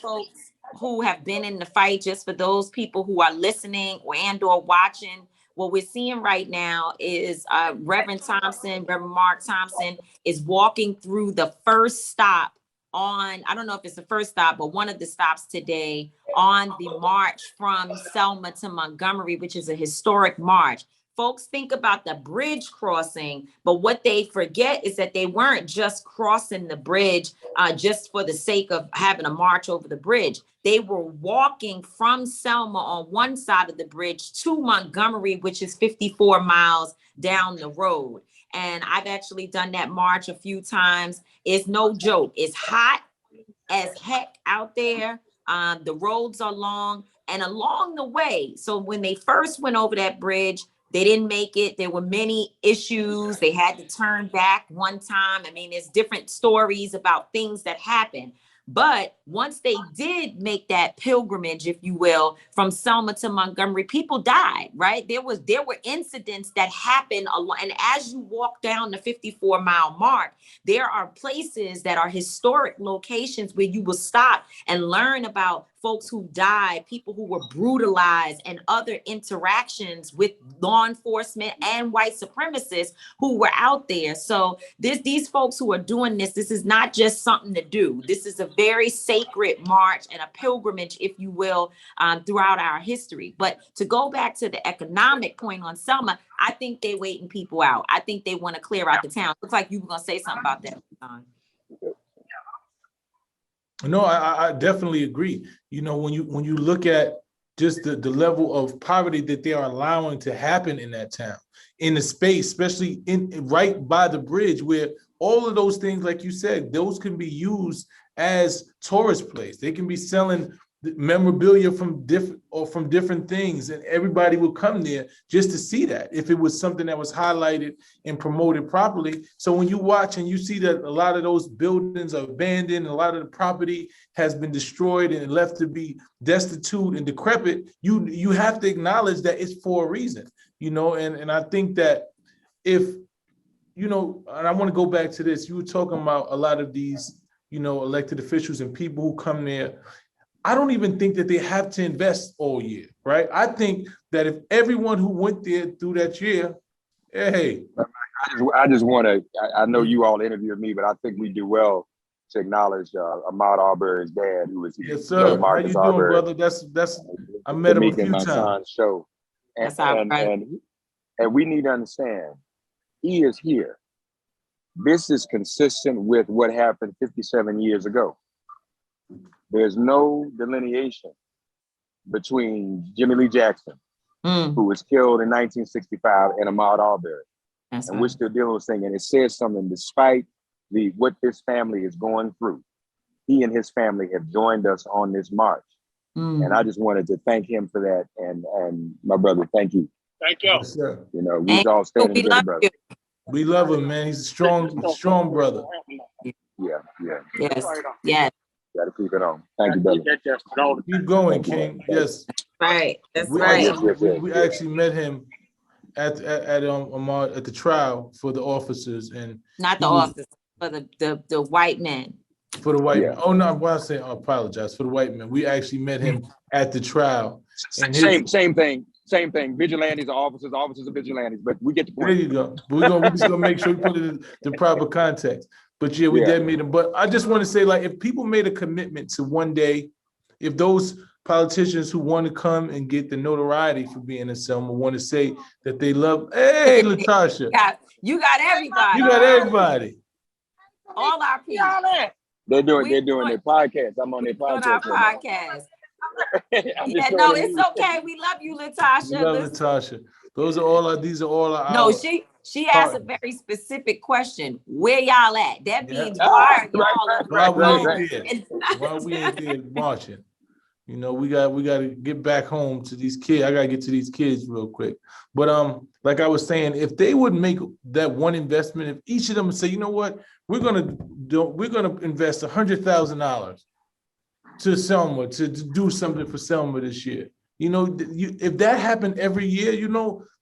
folks who have been in the fight. Just for those people who are listening or watching, what we're seeing right now is Reverend Mark Thompson is walking through the first stop on, I don't know if it's the first stop, but one of the stops today on the march from Selma to Montgomery, which is a historic march. Folks think about the bridge crossing, but what they forget is that they weren't just crossing the bridge just for the sake of having a march over the bridge. They were walking from Selma on one side of the bridge to Montgomery, which is 54 miles down the road. And I've actually done that march a few times. It's no joke. It's hot as heck out there. The roads are long, and along the way, so when they first went over that bridge, they didn't make it. There were many issues. They had to turn back one time. I mean, there's different stories about things that happened. But once they did make that pilgrimage, if you will, from Selma to Montgomery, people died, right? There were incidents that happened a lot. And as you walk down the 54-mile mark, there are places that are historic locations where you will stop and learn about folks who died, people who were brutalized, and other interactions with law enforcement and white supremacists who were out there. So these folks who are doing this is not just something to do. This is a very sacred march and a pilgrimage, if you will, throughout our history. But to go back to the economic point on Selma, I think they're waiting people out. I think they want to clear out the town. Looks like you were going to say something about that. No, I definitely agree. You know, when you look at just the level of poverty that they are allowing to happen in that town, in the space, especially right by the bridge, where all of those things, like you said, those can be used as tourist place. They can be selling memorabilia from different things, and everybody would come there just to see that if it was something that was highlighted and promoted properly. So when you watch and you see that a lot of those buildings are abandoned, a lot of the property has been destroyed and left to be destitute and decrepit, you have to acknowledge that it's for a reason, and I think that if, and I want to go back to this, you were talking about a lot of these, elected officials and people who come there. I don't even think that they have to invest all year, right? I think that if everyone who went there through that year, hey. I just want to, I know you all interviewed me, but I think we do well to acknowledge Ahmaud Arbery's dad, who was Yes, sir. How you doing, brother? That's I met him a few times. Mysonne show. And we need to understand, he is here. This is consistent with what happened 57 years ago. There's no delineation between Jimmy Lee Jackson, who was killed in 1965, and Ahmaud Arbery. And we're still dealing with things. And it says something, despite what this family is going through, he and his family have joined us on this march. And I just wanted to thank him for that. And my brother, thank you. Thank you. Yes, sir. We all standing together, brother. We love him, man. He's a strong brother. Yeah. Yes. Gotta keep it on. Thank you, brother. Keep going, King. Yes. Right. That's right. We actually met him at the trial for the officers, and Not the officers, for the white men. For the white men. Oh no, what I say, I apologize. For the white men. We actually met him at the trial. And Same thing. Vigilantes are officers are vigilantes, but we get the point. There you go. We're just gonna make sure we put it in the proper context. But yeah, we did meet him. But I just want to say, like, if people made a commitment to one day, if those politicians who want to come and get the notoriety for being in Selma want to say that they love, hey, Latasha. You got everybody. You got everybody. All our people. They're doing their podcast. I'm on their podcast. Our podcast. It's okay. We love you, Latasha. We love Latasha. These are all our. No, she asked a very specific question. Where y'all at? That means why we ain't there marching? We got to get back home to these kids. I gotta get to these kids real quick. But like I was saying, if they would make that one investment, if each of them would say, you know what, we're gonna invest $100,000 to Selma to do something for Selma this year. If that happened every year,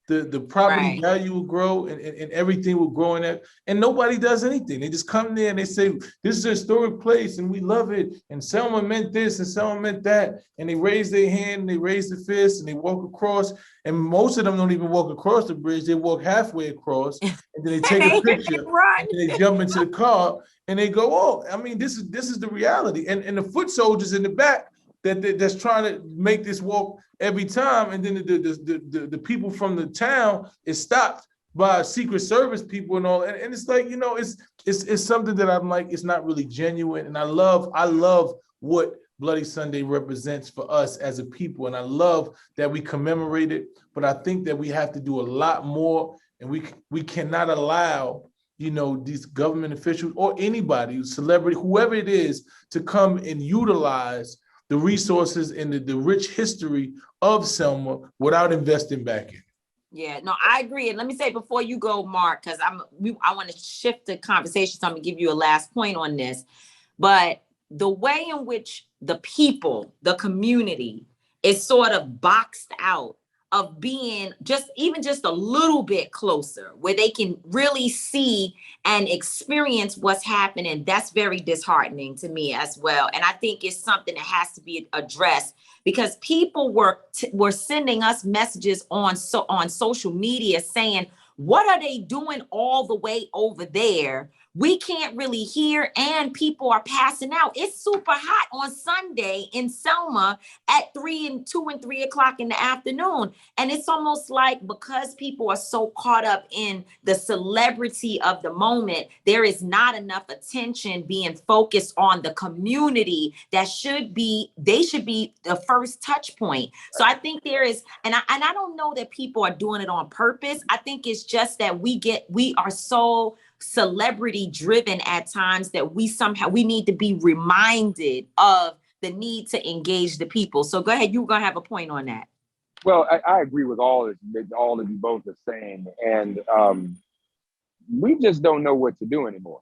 the property value will grow and everything will grow in that, and nobody does anything. They just come there and they say, this is a historic place and we love it, and Selma meant this and Selma meant that, and they raise their hand and they raise the fist and they walk across, and most of them don't even walk across the bridge. They walk halfway across and then they take a picture and they jump into the car and they go, oh, I mean, this is the reality. And the foot soldiers in the back that's trying to make this walk every time, and then the people from the town is stopped by Secret Service people and all, and it's like, it's something that I'm like, it's not really genuine. And I love what Bloody Sunday represents for us as a people, and I love that we commemorate it, but I think that we have to do a lot more, and we cannot allow these government officials or anybody, celebrity, whoever it is, to come and utilize the resources and the rich history of Selma without investing back in. Yeah, no, I agree. And let me say before you go, Mark, because I want to shift the conversation, so I'm gonna give you a last point on this. But the way in which the people, the community, is sort of boxed out of being just a little bit closer, where they can really see and experience what's happening, that's very disheartening to me as well. And I think it's something that has to be addressed, because people were sending us messages on social media saying, what are they doing all the way over there? We can't really hear, and people are passing out. It's super hot on Sunday in Selma at 2 and 3 o'clock in the afternoon. And it's almost like, because people are so caught up in the celebrity of the moment, there is not enough attention being focused on the community that should be the first touch point. So I think there is, and I don't know that people are doing it on purpose. I think it's just that we are so celebrity driven at times that we need to be reminded of the need to engage the people. So go ahead, you're gonna have a point on that. Well, I agree with all of you both are saying, and we just don't know what to do anymore,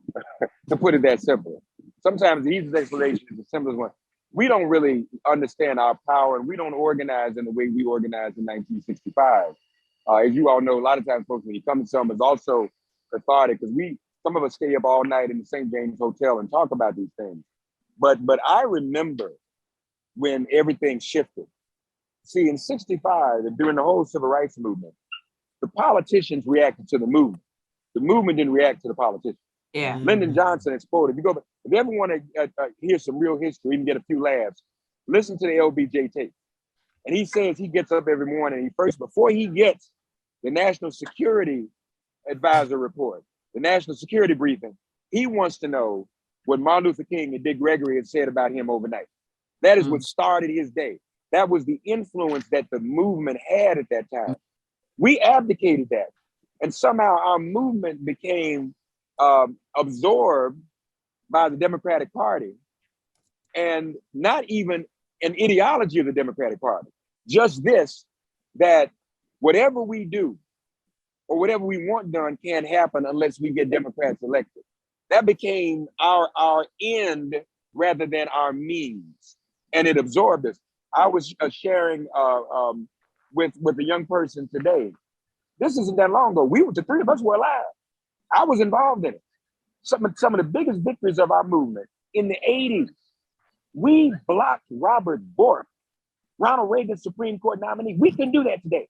to put it that simple. Sometimes the easiest explanation is the simplest one. We don't really understand our power, and we don't organize in the way we organized in 1965. As you all know, a lot of times, folks, when you come to Selma, it's also cathartic because some of us stay up all night in the St. James Hotel and talk about these things. But I remember when everything shifted. See, in 65, during the whole civil rights movement, the politicians reacted to the movement. The movement didn't react to the politicians. Yeah. Lyndon Johnson exploded. If you ever want to hear some real history, even get a few laughs, listen to the LBJ tape. And he says he gets up every morning. Before he gets the National Security Advisor report, the National Security briefing, he wants to know what Martin Luther King and Dick Gregory had said about him overnight. That is what started his day. That was the influence that the movement had at that time. We abdicated that. And somehow our movement became absorbed by the Democratic Party, and not even an ideology of the Democratic Party. Just this, that whatever we do or whatever we want done can't happen unless we get Democrats elected. That became our end rather than our means, and it absorbed us. I was sharing with a young person today. This isn't that long ago. The three of us were alive. I was involved in it. Some of the biggest victories of our movement in the 80s, we blocked Robert Bork, Ronald Reagan's Supreme Court nominee. We couldn't do that today.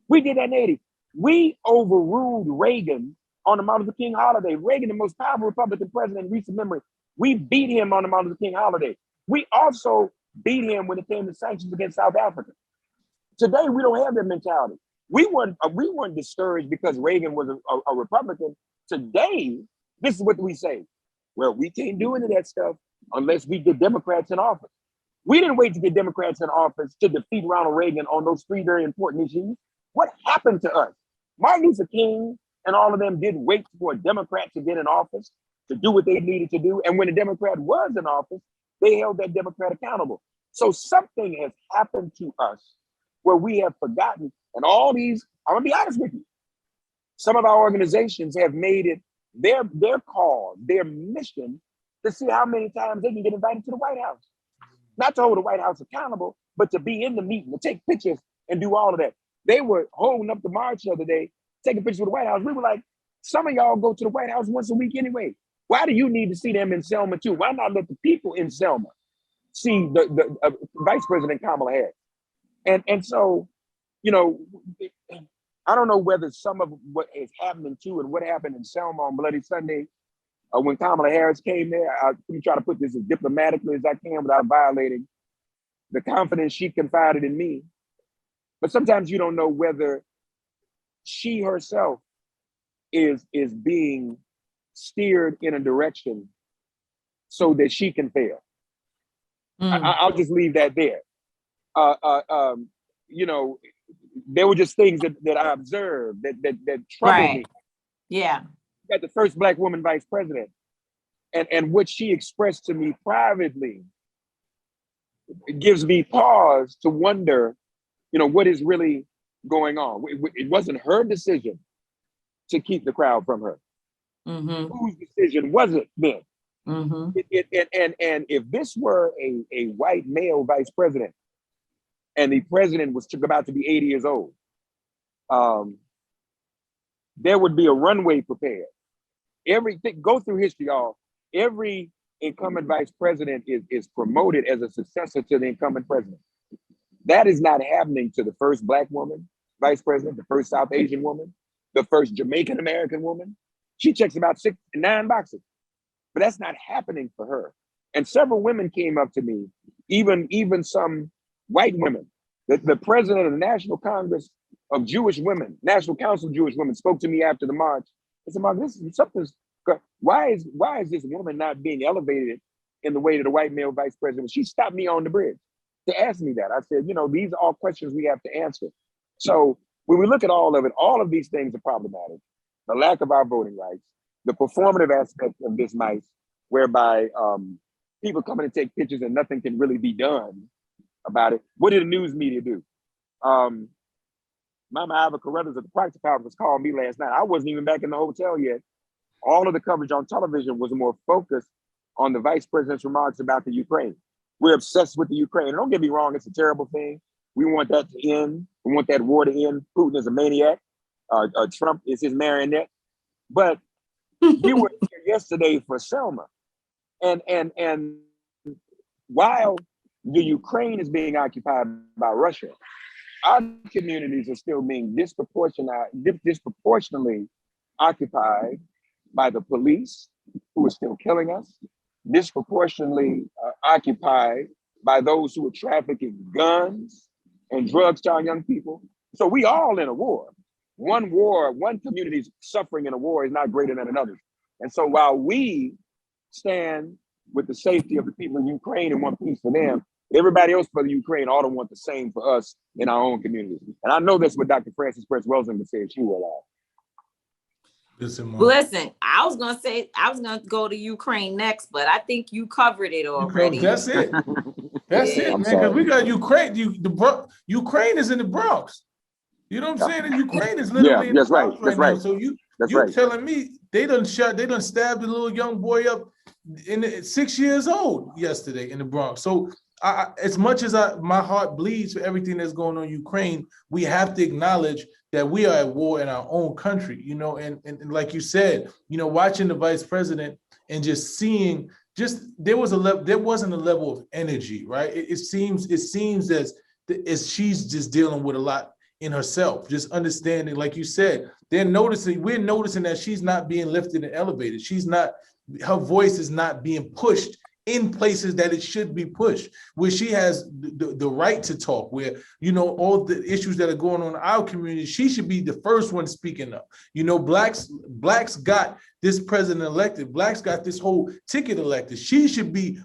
We did that in the 80s. We overruled Reagan on the Martin Luther King holiday. Reagan, the most powerful Republican president in recent memory, we beat him on the Martin Luther King holiday. We also beat him when it came to sanctions against South Africa. Today, we don't have that mentality. We weren't discouraged because Reagan was a Republican. Today, this is what we say. Well, we can't do any of that stuff unless we get Democrats in office. We didn't wait to get Democrats in office to defeat Ronald Reagan on those three very important issues. What happened to us? Martin Luther King and all of them didn't wait for a Democrat to get in office to do what they needed to do. And when a Democrat was in office, they held that Democrat accountable. So something has happened to us where we have forgotten. And all these, I'm gonna be honest with you, some of our organizations have made it their cause, their mission to see how many times they can get invited to the White House. Not to hold the White House accountable, but to be in the meeting, to take pictures and do all of that. They were holding up the march the other day, taking pictures with the White House. We were like, some of y'all go to the White House once a week anyway. Why do you need to see them in Selma too? Why not let the people in Selma see the Vice President Kamala Harris? And so, you know, I don't know whether some of what is happening too and what happened in Selma on Bloody Sunday when Kamala Harris came there, let me try to put this as diplomatically as I can without violating the confidence she confided in me. But sometimes you don't know whether she herself is being steered in a direction so that she can fail. I'll just leave that there. You know, there were just things that I observed that troubled me. Yeah. Got the first Black woman vice president, and what she expressed to me privately, it gives me pause to wonder, you know, what is really going on. It wasn't her decision to keep the crowd from her. Whose decision was it then? And if this were a white male vice president, and the president was about to be 80 years old, there would be a runway prepared. Go through history, y'all. Every incumbent vice president is promoted as a successor to the incumbent president. That is not happening to the first Black woman vice president, the first South Asian woman, the first Jamaican American woman. She checks about 9 boxes, but that's not happening for her. And several women came up to me, even some white women. The president of the National Congress of Jewish Women, National Council of Jewish Women, spoke to me after the march. I said, Mark, why is this woman not being elevated in the way that a white male vice president? She stopped me on the bridge to ask me that. I said, you know, these are all questions we have to answer. So when we look at all of it, all of these things are problematic. The lack of our voting rights, the performative aspect of this mice, whereby people coming to take pictures and nothing can really be done about it. What did the news media do? Mama Ava Carruthers at the practice conference called me last night. I wasn't even back in the hotel yet. All of the coverage on television was more focused on the vice president's remarks about the Ukraine. We're obsessed with the Ukraine. And don't get me wrong, it's a terrible thing. We want that to end. We want that war to end. Putin is a maniac. Trump is his marionette. But we were here yesterday for Selma. And while the Ukraine is being occupied by Russia, our communities are still being disproportionately occupied by the police, who are still killing us, disproportionately occupied by those who are trafficking guns and drugs to our young people. So we all in a war. One community's suffering in a war is not greater than another. And so while we stand with the safety of the people in Ukraine and want peace for them, everybody else for the Ukraine ought to want the same for us in our own communities. And I know that's what Dr. Frances Prince Welsing would say if she were alive. Listen, I was gonna go to Ukraine next, but I think you covered it already. That's it. That's it, man. Because we got Ukraine. Ukraine is in the Bronx. You know what I'm saying? And Ukraine is literally in the Bronx right now. So you telling me they done stabbed a little young boy up 6 years old yesterday in the Bronx. So as much as my heart bleeds for everything that's going on in Ukraine, we have to acknowledge that we are at war in our own country, you know, and like you said, you know, watching the vice president and just seeing, there wasn't a level of energy, right? It seems as she's just dealing with a lot in herself, just understanding, like you said, we're noticing that she's not being lifted and elevated. Her voice is not being pushed in places that it should be pushed, where she has the right to talk, where, you know, all the issues that are going on in our community, she should be the first one speaking up. You know, blacks got this president elected. Blacks got this whole ticket elected.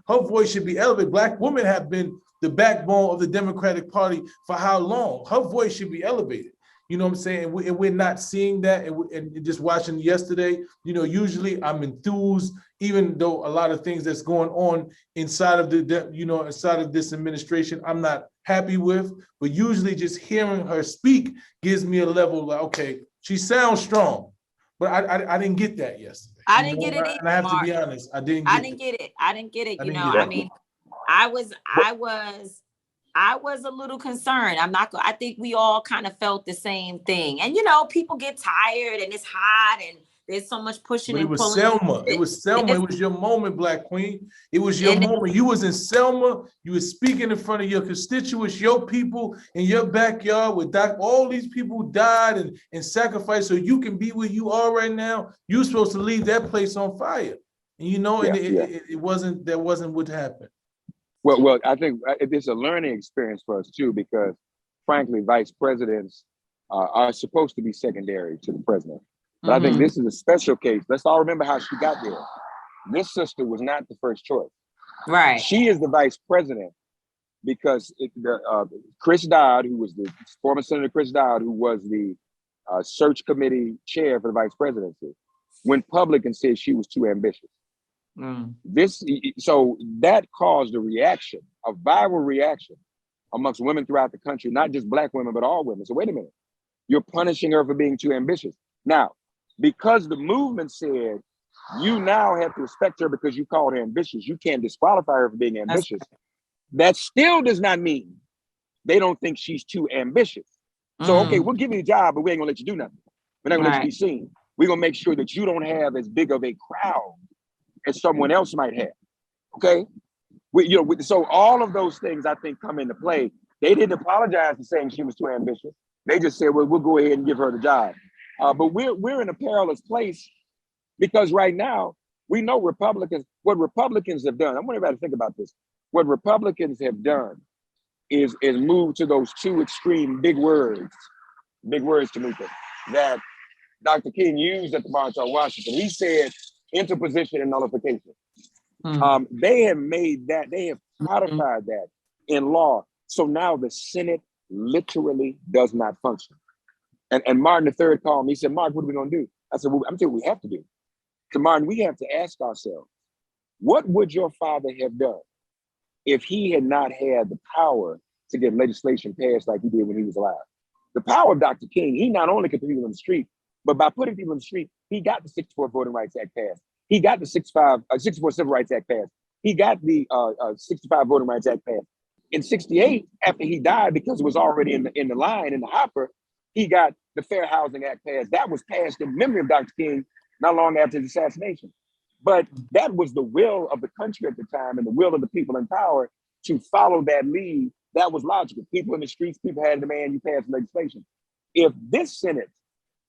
Her voice should be elevated. Black women have been the backbone of the Democratic Party for how long? Her voice should be elevated. You know what I'm saying? And we're not seeing that. And just watching yesterday, you know, usually I'm enthused, even though a lot of things that's going on inside of inside of this administration, I'm not happy with. But usually just hearing her speak gives me a level like, okay, she sounds strong. But I didn't get that yesterday. I didn't get it either, and I have Mark. to be honest, I didn't get it. I didn't get it. You know, I mean, I was a little concerned. I think we all kind of felt the same thing. And, you know, people get tired and it's hot and there's so much pushing and pulling. Selma. It was Selma. It was your moment, Black Queen. It was your moment. You was in Selma. You were speaking in front of your constituents, your people in your backyard with all these people died and sacrificed so you can be where you are right now. You're supposed to leave that place on fire. And, you know, that wasn't what happened. Well, I think it's a learning experience for us too, because frankly, vice presidents are supposed to be secondary to the president. But I think this is a special case. Let's all remember how she got there. This sister was not the first choice. Right. She is the vice president because Chris Dodd, who was the former Senator Chris Dodd, who was the search committee chair for the vice presidency, went public and said she was too ambitious. So that caused a reaction, a viral reaction amongst women throughout the country, not just Black women, but all women. So wait a minute, you're punishing her for being too ambitious. Now, because the movement said, you now have to respect her because you called her ambitious, you can't disqualify her for being ambitious. That still does not mean they don't think she's too ambitious. So, okay, we'll give you a job, but we ain't gonna let you do nothing. We're not gonna let you be seen. We're gonna make sure that you don't have as big of a crowd as someone else might have, okay? So all of those things I think come into play. They didn't apologize for saying she was too ambitious. They just said, well, we'll go ahead and give her the job. But we're in a perilous place because right now, we know what Republicans have done. I want everybody to think about this. What Republicans have done is move to those two extreme big words, Tamika, that Dr. King used at the March on Washington. He said, interposition and nullification. They have made that, they have codified that in law. So now the Senate literally does not function. And Martin III called me, he said, Mark, what are we gonna do? I said, well, I'm telling you what we have to do. So Martin, we have to ask ourselves, What would your father have done if he had not had the power to get legislation passed like he did when he was alive? The power of Dr. King, he not only could put people in the street, but by putting people in the street, he got the 64 Voting Rights Act passed. He got the 64 Civil Rights Act passed. He got the 65 Voting Rights Act passed. In 68, after he died, because it was already in the line, in the hopper, he got the Fair Housing Act passed. That was passed in memory of Dr. King not long after his assassination. But that was the will of the country at the time and the will of the people in power to follow that lead. That was logical. People in the streets, people had a demand, you passed legislation. If this Senate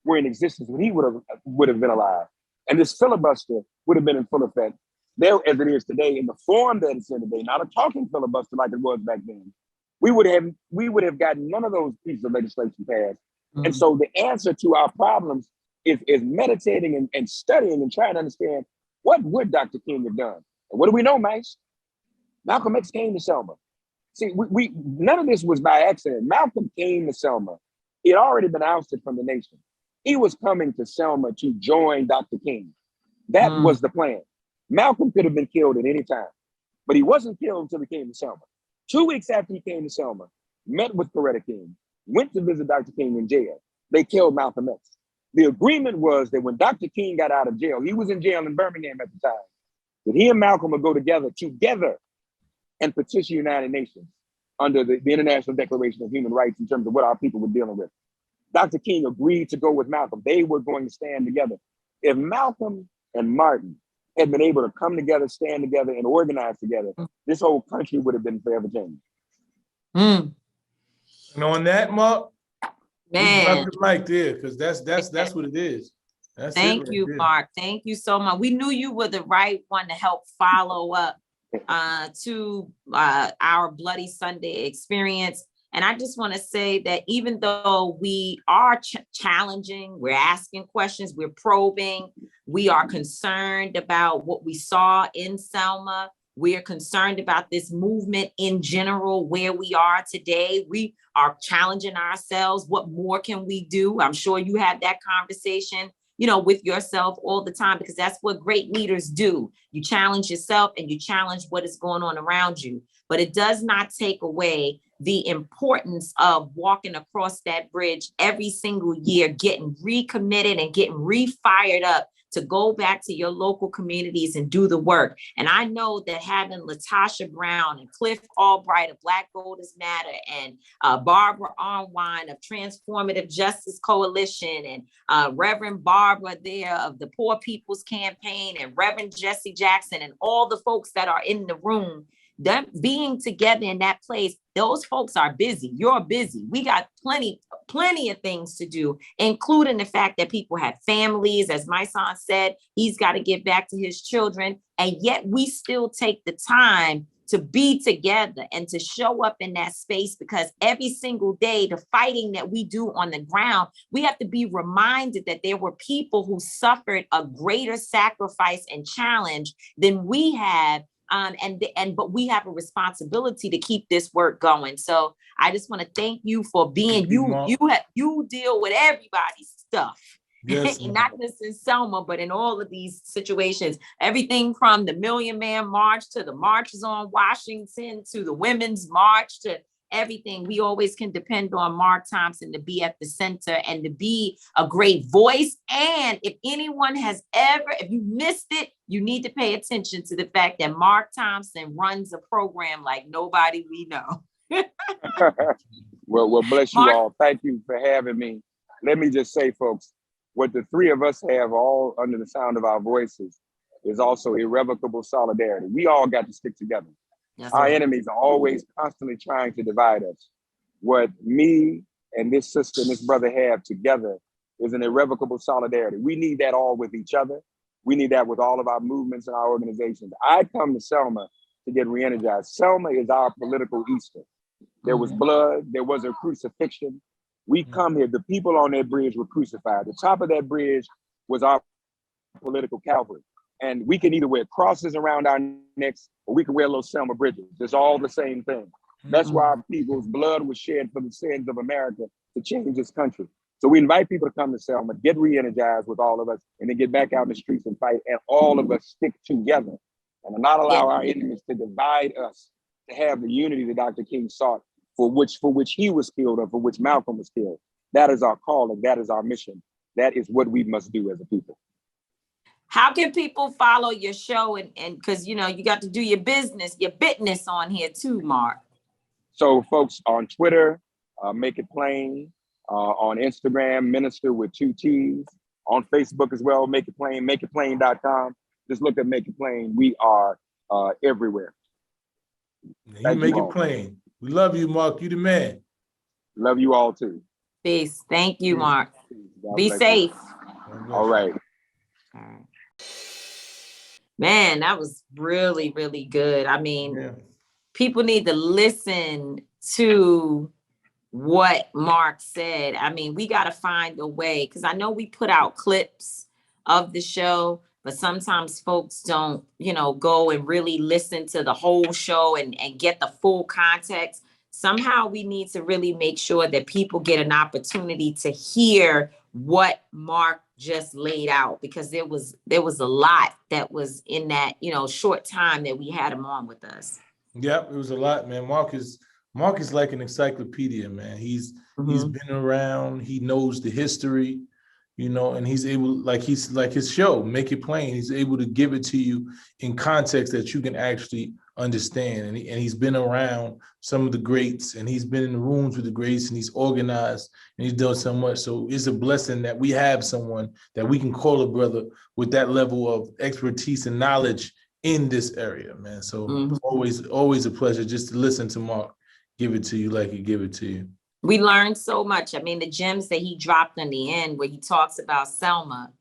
were in existence when he would have been alive, and this filibuster would have been in full effect, there as it is today, in the form that it's in today, not a talking filibuster like it was back then, we would have gotten none of those pieces of legislation passed. Mm-hmm. And so the answer to our problems is meditating and studying and trying to understand what would Dr. King have done. And what do we know, Mice? Malcolm X came to Selma. See, we none of this was by accident. Malcolm came to Selma. He had already been ousted from the nation. He was coming to Selma to join Dr. King. That was the plan. Malcolm could have been killed at any time, but he wasn't killed until he came to Selma. 2 weeks after he came to Selma, met with Coretta King, went to visit Dr. King in jail. They killed Malcolm X. The agreement was that when Dr. King got out of jail, he was in jail in Birmingham at the time, that he and Malcolm would go together and petition the United Nations under the International Declaration of Human Rights in terms of what our people were dealing with. Dr. King agreed to go with Malcolm. They were going to stand together. If Malcolm and Martin had been able to come together, stand together, and organize together, this whole country would have been forever changed. And on that, Mark, man, the mic there, because that's what it is. Thank you, Mark. Thank you so much. We knew you were the right one to help follow up to our Bloody Sunday experience. And I just want to say that even though we are challenging, we're asking questions, we're probing, we are concerned about what we saw in Selma. We are concerned about this movement in general, where we are today. We are challenging ourselves. What more can we do? I'm sure you have that conversation, with yourself all the time, because that's what great leaders do. You challenge yourself and you challenge what is going on around you. But it does not take away the importance of walking across that bridge every single year, getting recommitted and getting refired up to go back to your local communities and do the work. And I know that having Latasha Brown and Cliff Albright of Black Voters Matter and Barbara Arnwine of Transformative Justice Coalition and Reverend Barbara there of the Poor People's Campaign and Reverend Jesse Jackson and all the folks that are in the room, them being together in that place, those folks are busy. You're busy. We got plenty of things to do, including the fact that people have families. As Mysonne said, he's got to get back to his children. And yet we still take the time to be together and to show up in that space, because every single day, the fighting that we do on the ground, we have to be reminded that there were people who suffered a greater sacrifice and challenge than we have. But we have a responsibility to keep this work going. So I just want to thank you for being you deal with everybody's stuff. Yes, not just in Selma, but in all of these situations, everything from the Million Man March to the marches on Washington to the Women's March to everything. We always can depend on Mark Thompson to be at the center and to be a great voice. And if anyone if you missed it, you need to pay attention to the fact that Mark Thompson runs a program like nobody we know. Well, bless you all. Thank you for having me. Let me just say, folks, what the three of us have all under the sound of our voices is also irrevocable solidarity. We all got to stick together. Our enemies are always constantly trying to divide us. What me and this sister and this brother have together is an irrevocable solidarity. We need that all with each other. We need that with all of our movements and our organizations. I come to Selma to get re-energized. Selma is our political Easter. There was blood, there was a crucifixion. We come here, the people on that bridge were crucified. The top of that bridge was our political Calvary. And we can either wear crosses around our necks or we can wear little Selma bridges. It's all the same thing. That's why our people's blood was shed for the sins of America to change this country. So we invite people to come to Selma, get re-energized with all of us, and then get back out in the streets and fight, and all of us stick together. and not allow Yeah. our enemies to divide us, to have the unity that Dr. King sought, for which he was killed, or for which Malcolm was killed. That is our calling. That is our mission. That is what we must do as a people. How can people follow your show? And because, you know, you got to do your business on here too, Mark. So folks on Twitter, Make It Plain, on Instagram, Minister with 2 T's, on Facebook as well, Make It Plain, makeitplain.com. Just look at Make It Plain. We are everywhere. You make it plain. We love you, Mark. You the man. Love you all too. Peace. Thank you, Mark. God Be bless safe. you. All right. Man, that was really, really good. I mean, Yeah. people need to listen to what Mark said. I mean, we got to find a way, because I know we put out clips of the show, but sometimes folks don't, you know, go and really listen to the whole show and get the full context. Somehow we need to really make sure that people get an opportunity to hear what Mark just laid out, because there was a lot that was in that, you know, short time that we had him on with us. Yep, it was a lot, man. Mark is like an encyclopedia, man. He's been around, he knows the history, you know, and he's able, like his show, Make It Plain, he's able to give it to you in context that you can actually understand. And he's been around some of the greats, and he's been in the rooms with the greats, and he's organized, and he's done so much. So it's a blessing that we have someone that we can call a brother with that level of expertise and knowledge in this area, man. So always a pleasure just to listen to Mark give it to you like he give it to you. We learned so much. I mean, the gems that he dropped in the end, where he talks about Selma,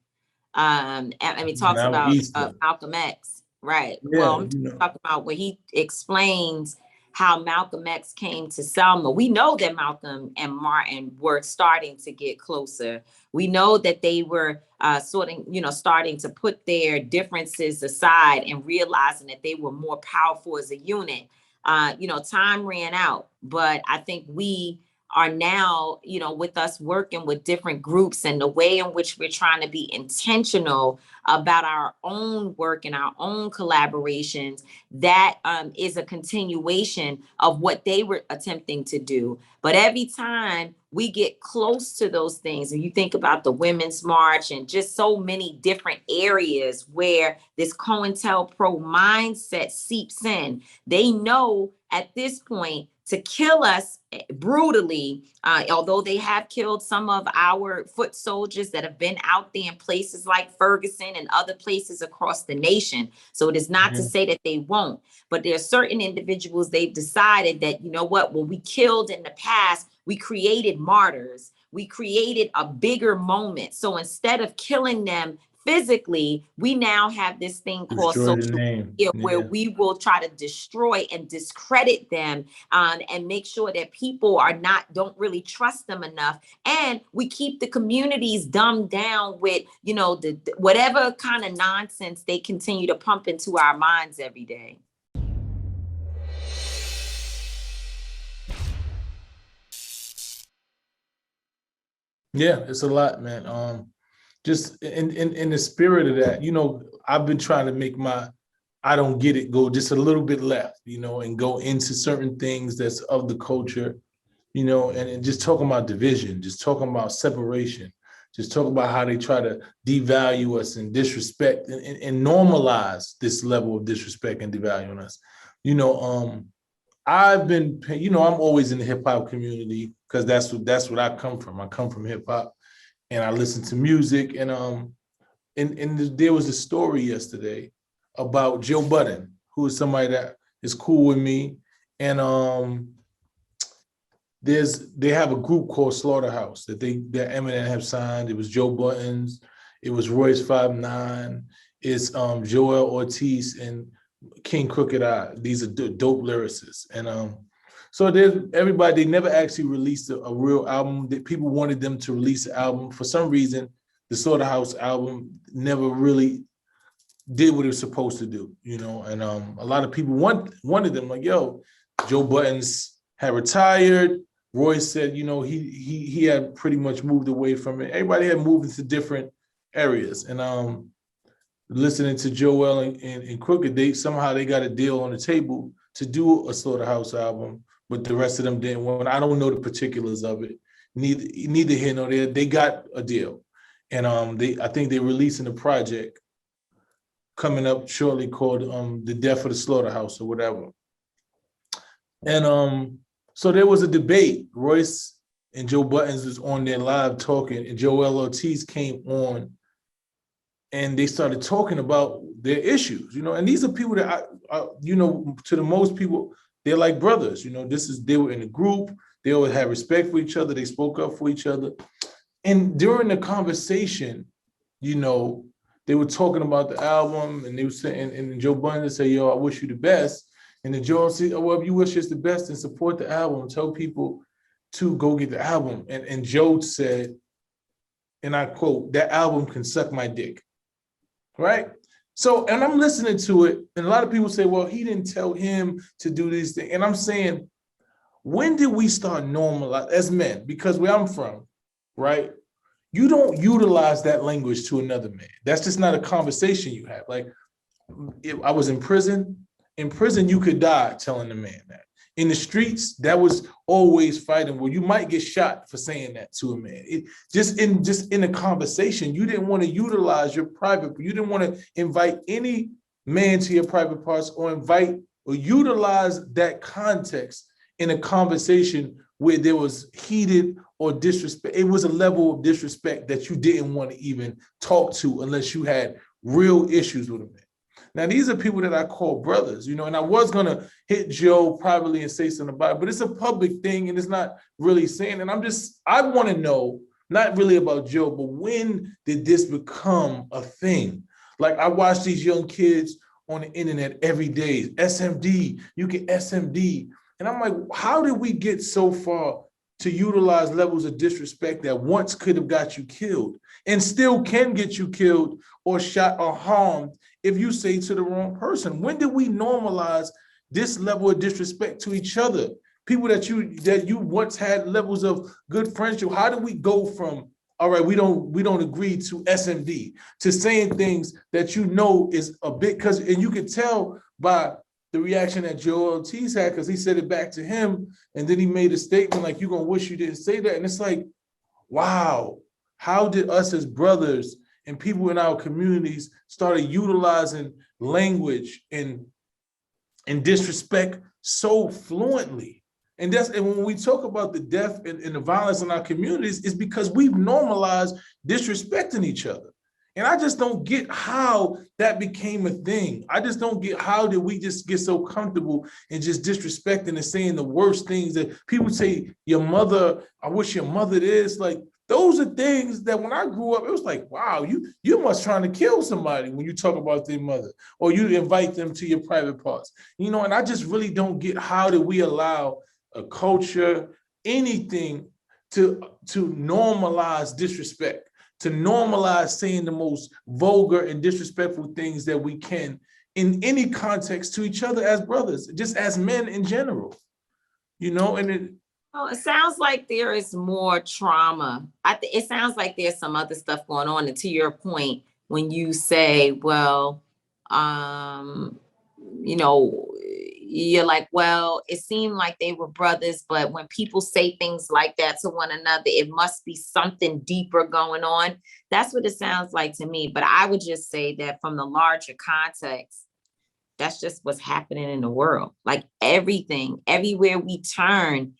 and he talks about Malcolm X, right? Yeah, well, I'm talking about where he explains how Malcolm X came to Selma. We know that Malcolm and Martin were starting to get closer. We know that they were starting to put their differences aside and realizing that they were more powerful as a unit. Time ran out, but I think we are now, with us working with different groups and the way in which we're trying to be intentional about our own work and our own collaborations, that is a continuation of what they were attempting to do. But every time we get close to those things, and you think about the Women's March and just so many different areas where this COINTELPRO mindset seeps in, they know at this point to kill us brutally, although they have killed some of our foot soldiers that have been out there in places like Ferguson and other places across the nation. So it is not to say that they won't, but there are certain individuals, they've decided that, you know what, when we killed in the past, we created martyrs. We created a bigger moment. So instead of killing them physically, we now have this thing called social media where we will try to destroy and discredit them, and make sure that people don't really trust them enough. And we keep the communities dumbed down with, the whatever kind of nonsense they continue to pump into our minds every day. Yeah, it's a lot, man. Just in the spirit of that, I've been trying to make my I don't get it go just a little bit left, and go into certain things that's of the culture, and just talking about division, just talking about separation, just talking about how they try to devalue us and disrespect and normalize this level of disrespect and devaluing us. I've been, I'm always in the hip hop community because that's what I come from. I come from hip hop. And I listened to music, and there was a story yesterday about Joe Budden, who is somebody that is cool with me, and they have a group called Slaughterhouse that Eminem have signed. It was Joe Budden's, it was Royce 5'9", it's Joel Ortiz and King Crooked Eye. These are dope lyricists, and so everybody, they never actually released a real album. That people wanted them to release an album. For some reason, the Slaughterhouse album never really did what it was supposed to do, and a lot of people wanted them, like, yo, Joe Budden's had retired. Royce said, he had pretty much moved away from it. Everybody had moved into different areas. And listening to Joel and Crooked, somehow they got a deal on the table to do a Slaughterhouse album, but the rest of them didn't want. I don't know the particulars of it. Neither here nor there. They got a deal, and I think they're releasing a project coming up shortly called "The Death of the Slaughterhouse" or whatever. And so there was a debate. Royce and Joe Buttons was on there live talking, and Joel Ortiz came on, and they started talking about their issues, and these are people that to the most people, they're like brothers, they were in a group, they always had respect for each other, they spoke up for each other. And during the conversation, they were talking about the album, and they were saying, and Joe Budden said, "Yo, I wish you the best." And then Joel said, "Oh, well, if you wish us the best, then support the album, tell people to go get the album." And Joe said, and I quote, "That album can suck my dick." Right? So, and I'm listening to it, and a lot of people say, well, he didn't tell him to do these things. And I'm saying, when did we start normalizing as men? Because where I'm from, right? You don't utilize that language to another man. That's just not a conversation you have. Like, if I was in prison, you could die telling the man that. In the streets, that was always fighting where you might get shot for saying that to a man. Just in a conversation, you didn't want to utilize your private, you didn't want to invite any man to your private parts or invite or utilize that context in a conversation where there was heated or disrespect. It was a level of disrespect that you didn't want to even talk to unless you had real issues with a man. Now, these are people that I call brothers, and I was going to hit Joe privately and say something about it, but it's a public thing and it's not really saying, and I want to know, not really about Joe, but when did this become a thing? Like, I watch these young kids on the internet every day, SMD, you get SMD. And I'm like, how did we get so far to utilize levels of disrespect that once could have got you killed and still can get you killed or shot or harmed if you say to the wrong person? When did we normalize this level of disrespect to each other? People that you once had levels of good friendship. How do we go from, all right, we don't agree to SMD, to saying things that is a bit, and you could tell by the reaction that Joel Ortiz had, because he said it back to him, and then he made a statement like, "You're gonna wish you didn't say that." And it's like, wow, how did us as brothers and people in our communities started utilizing language and disrespect so fluently? And when we talk about the death and the violence in our communities, it's because we've normalized disrespecting each other. And I just don't get how that became a thing. I just don't get how did we just get so comfortable in just disrespecting and saying the worst things that people say, your mother, I wish your mother this. Like, those are things that when I grew up, it was like, wow, you must trying to kill somebody when you talk about their mother or you invite them to your private parts. And I just really don't get how did we allow a culture, anything to normalize disrespect, to normalize saying the most vulgar and disrespectful things that we can in any context to each other as brothers, just as men in general, and it sounds like there is more trauma. It sounds like there's some other stuff going on. And to your point, when you say, well, you're like, well, it seemed like they were brothers, but when people say things like that to one another, it must be something deeper going on. That's what it sounds like to me. But I would just say that from the larger context, that's just what's happening in the world. Like, everything, everywhere we turn,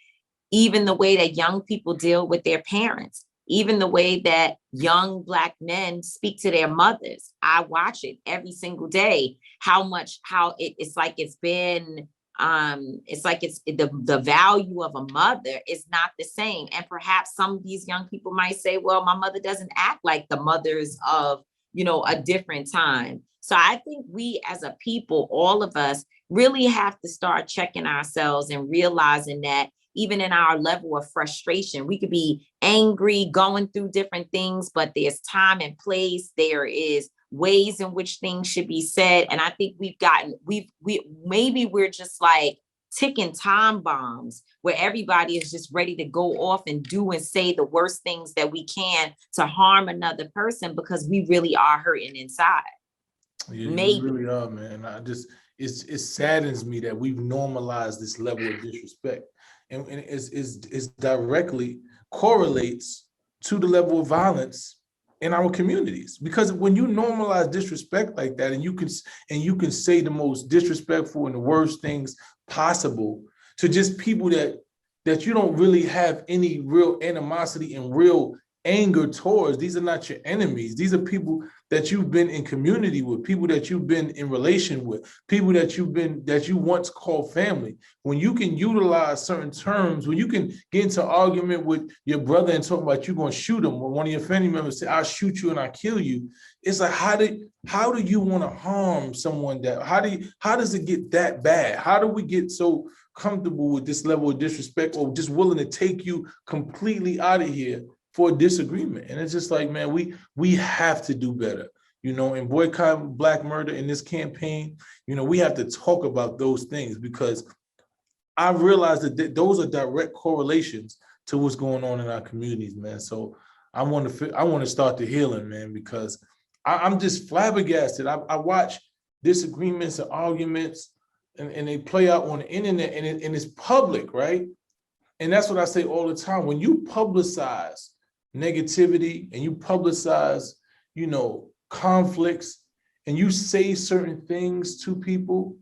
even the way that young people deal with their parents, even the way that young Black men speak to their mothers. I watch it every single day, it's like the value of a mother is not the same. And perhaps some of these young people might say, well, my mother doesn't act like the mothers of, a different time. So I think we as a people, all of us, really have to start checking ourselves and realizing that even in our level of frustration, we could be angry, going through different things, but there's time and place. There is ways in which things should be said. And I think maybe we're just like ticking time bombs where everybody is just ready to go off and do and say the worst things that we can to harm another person because we really are hurting inside. Yeah, we Maybe. really are, man. It saddens me that we've normalized this level of disrespect, and it's directly correlates to the level of violence in our communities. Because when you normalize disrespect like that, and you can say the most disrespectful and the worst things possible to just people that you don't really have any real animosity and real anger towards. These are not your enemies. These are people that you've been in community with, people that you've been in relation with, people that you once called family. When you can utilize certain terms, when you can get into argument with your brother and talk about you going to shoot him, or one of your family members say, I'll shoot you and I'll kill you. It's like, how do you want to harm someone that, how does it get that bad? How do we get so comfortable with this level of disrespect, or just willing to take you completely out of here for a disagreement? And it's just like, man, we have to do better, and boycott Black murder in this campaign. We have to talk about those things, because I realize that those are direct correlations to what's going on in our communities, man. So I want to start the healing, man, because I'm just flabbergasted. I watch disagreements and arguments, and they play out on the internet, and it's public, right? And that's what I say all the time. When you publicize negativity and you publicize, conflicts, and you say certain things to people,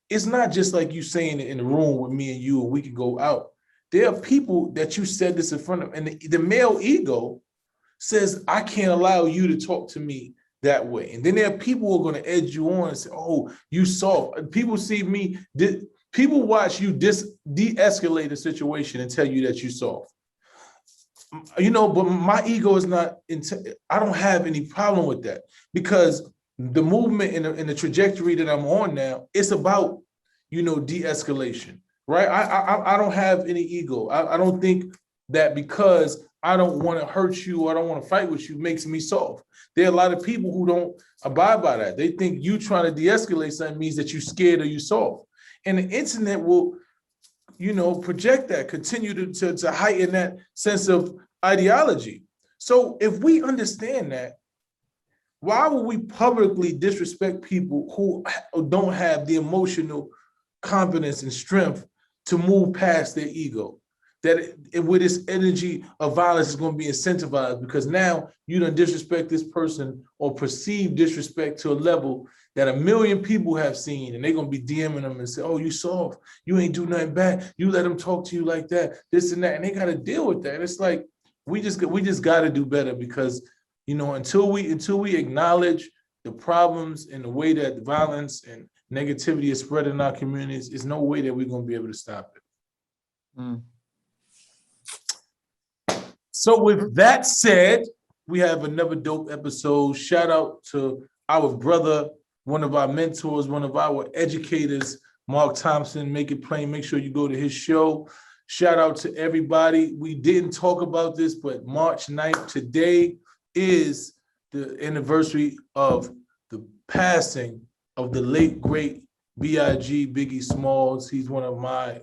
it's not just like you saying it in the room with me and you, and we can go out. There are people that you said this in front of, and the male ego says, I can't allow you to talk to me that way. And then there are people who are going to edge you on and say, oh, you soft. People see me, people watch you de-escalate a situation and tell you that you soft. But my ego is not, I don't have any problem with that, because the movement and the trajectory that I'm on now, it's about, de-escalation, right? I don't have any ego. I don't think that because I don't want to hurt you or I don't want to fight with you makes me soft. There are a lot of people who don't abide by that. They think you trying to de-escalate something means that you're scared or you soft. And the internet will, project that, continue to heighten that sense of ideology. So if we understand that, why would we publicly disrespect people who don't have the emotional confidence and strength to move past their ego? That with this energy of violence is going to be incentivized, because now you done disrespect this person or perceive disrespect to a level that 1 million people have seen, and they're going to be DMing them and say, oh, you soft, you ain't do nothing bad, you let them talk to you like that, this and that, and they got to deal with that. And it's like, we just got to do better, because, until we acknowledge the problems and the way that violence and negativity is spread in our communities, there's no way that we're going to be able to stop it. Mm. So with that said, we have another dope episode. Shout out to our brother, one of our mentors, one of our educators, Mark Thompson. Make it plain. Make sure you go to his show. Shout out to everybody. We didn't talk about this, but March 9th, today is the anniversary of the passing of the late, great B.I.G. Biggie Smalls. He's one of my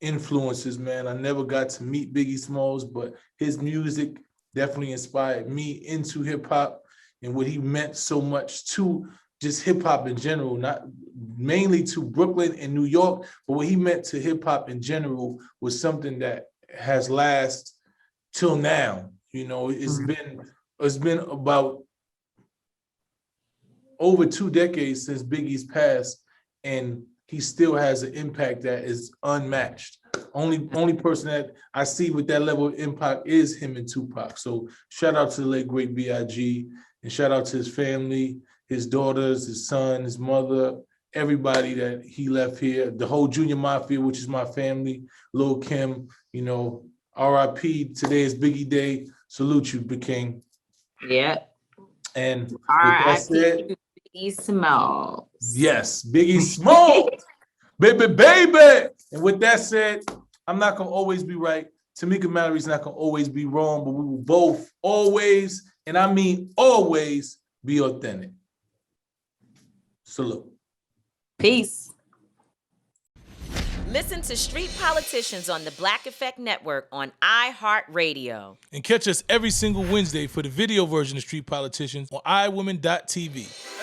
influences, man. I never got to meet Biggie Smalls, but his music definitely inspired me into hip hop and what he meant so much to just hip hop in general, not mainly to Brooklyn and New York, but what he meant to hip hop in general was something that has lasted till now. It's been about over 2 decades since Biggie's passed, and he still has an impact that is unmatched. Only person that I see with that level of impact is him and Tupac. So shout out to the late great B.I.G. and shout out to his family, his daughters, his son, his mother, everybody that he left here, the whole Junior Mafia, which is my family, Lil Kim, R.I.P. Today is Biggie Day. Salute you, Big King. Yeah. And with R.I.P. that said, Biggie Smalls. yes, Biggie Smalls. baby. And with that said, I'm not going to always be right. Tamika Mallory's not going to always be wrong, but we will both always, and I mean always, be authentic. Salute. Peace. Listen to Street Politicians on the Black Effect Network on iHeartRadio. And catch us every single Wednesday for the video version of Street Politicians on iWomen.tv.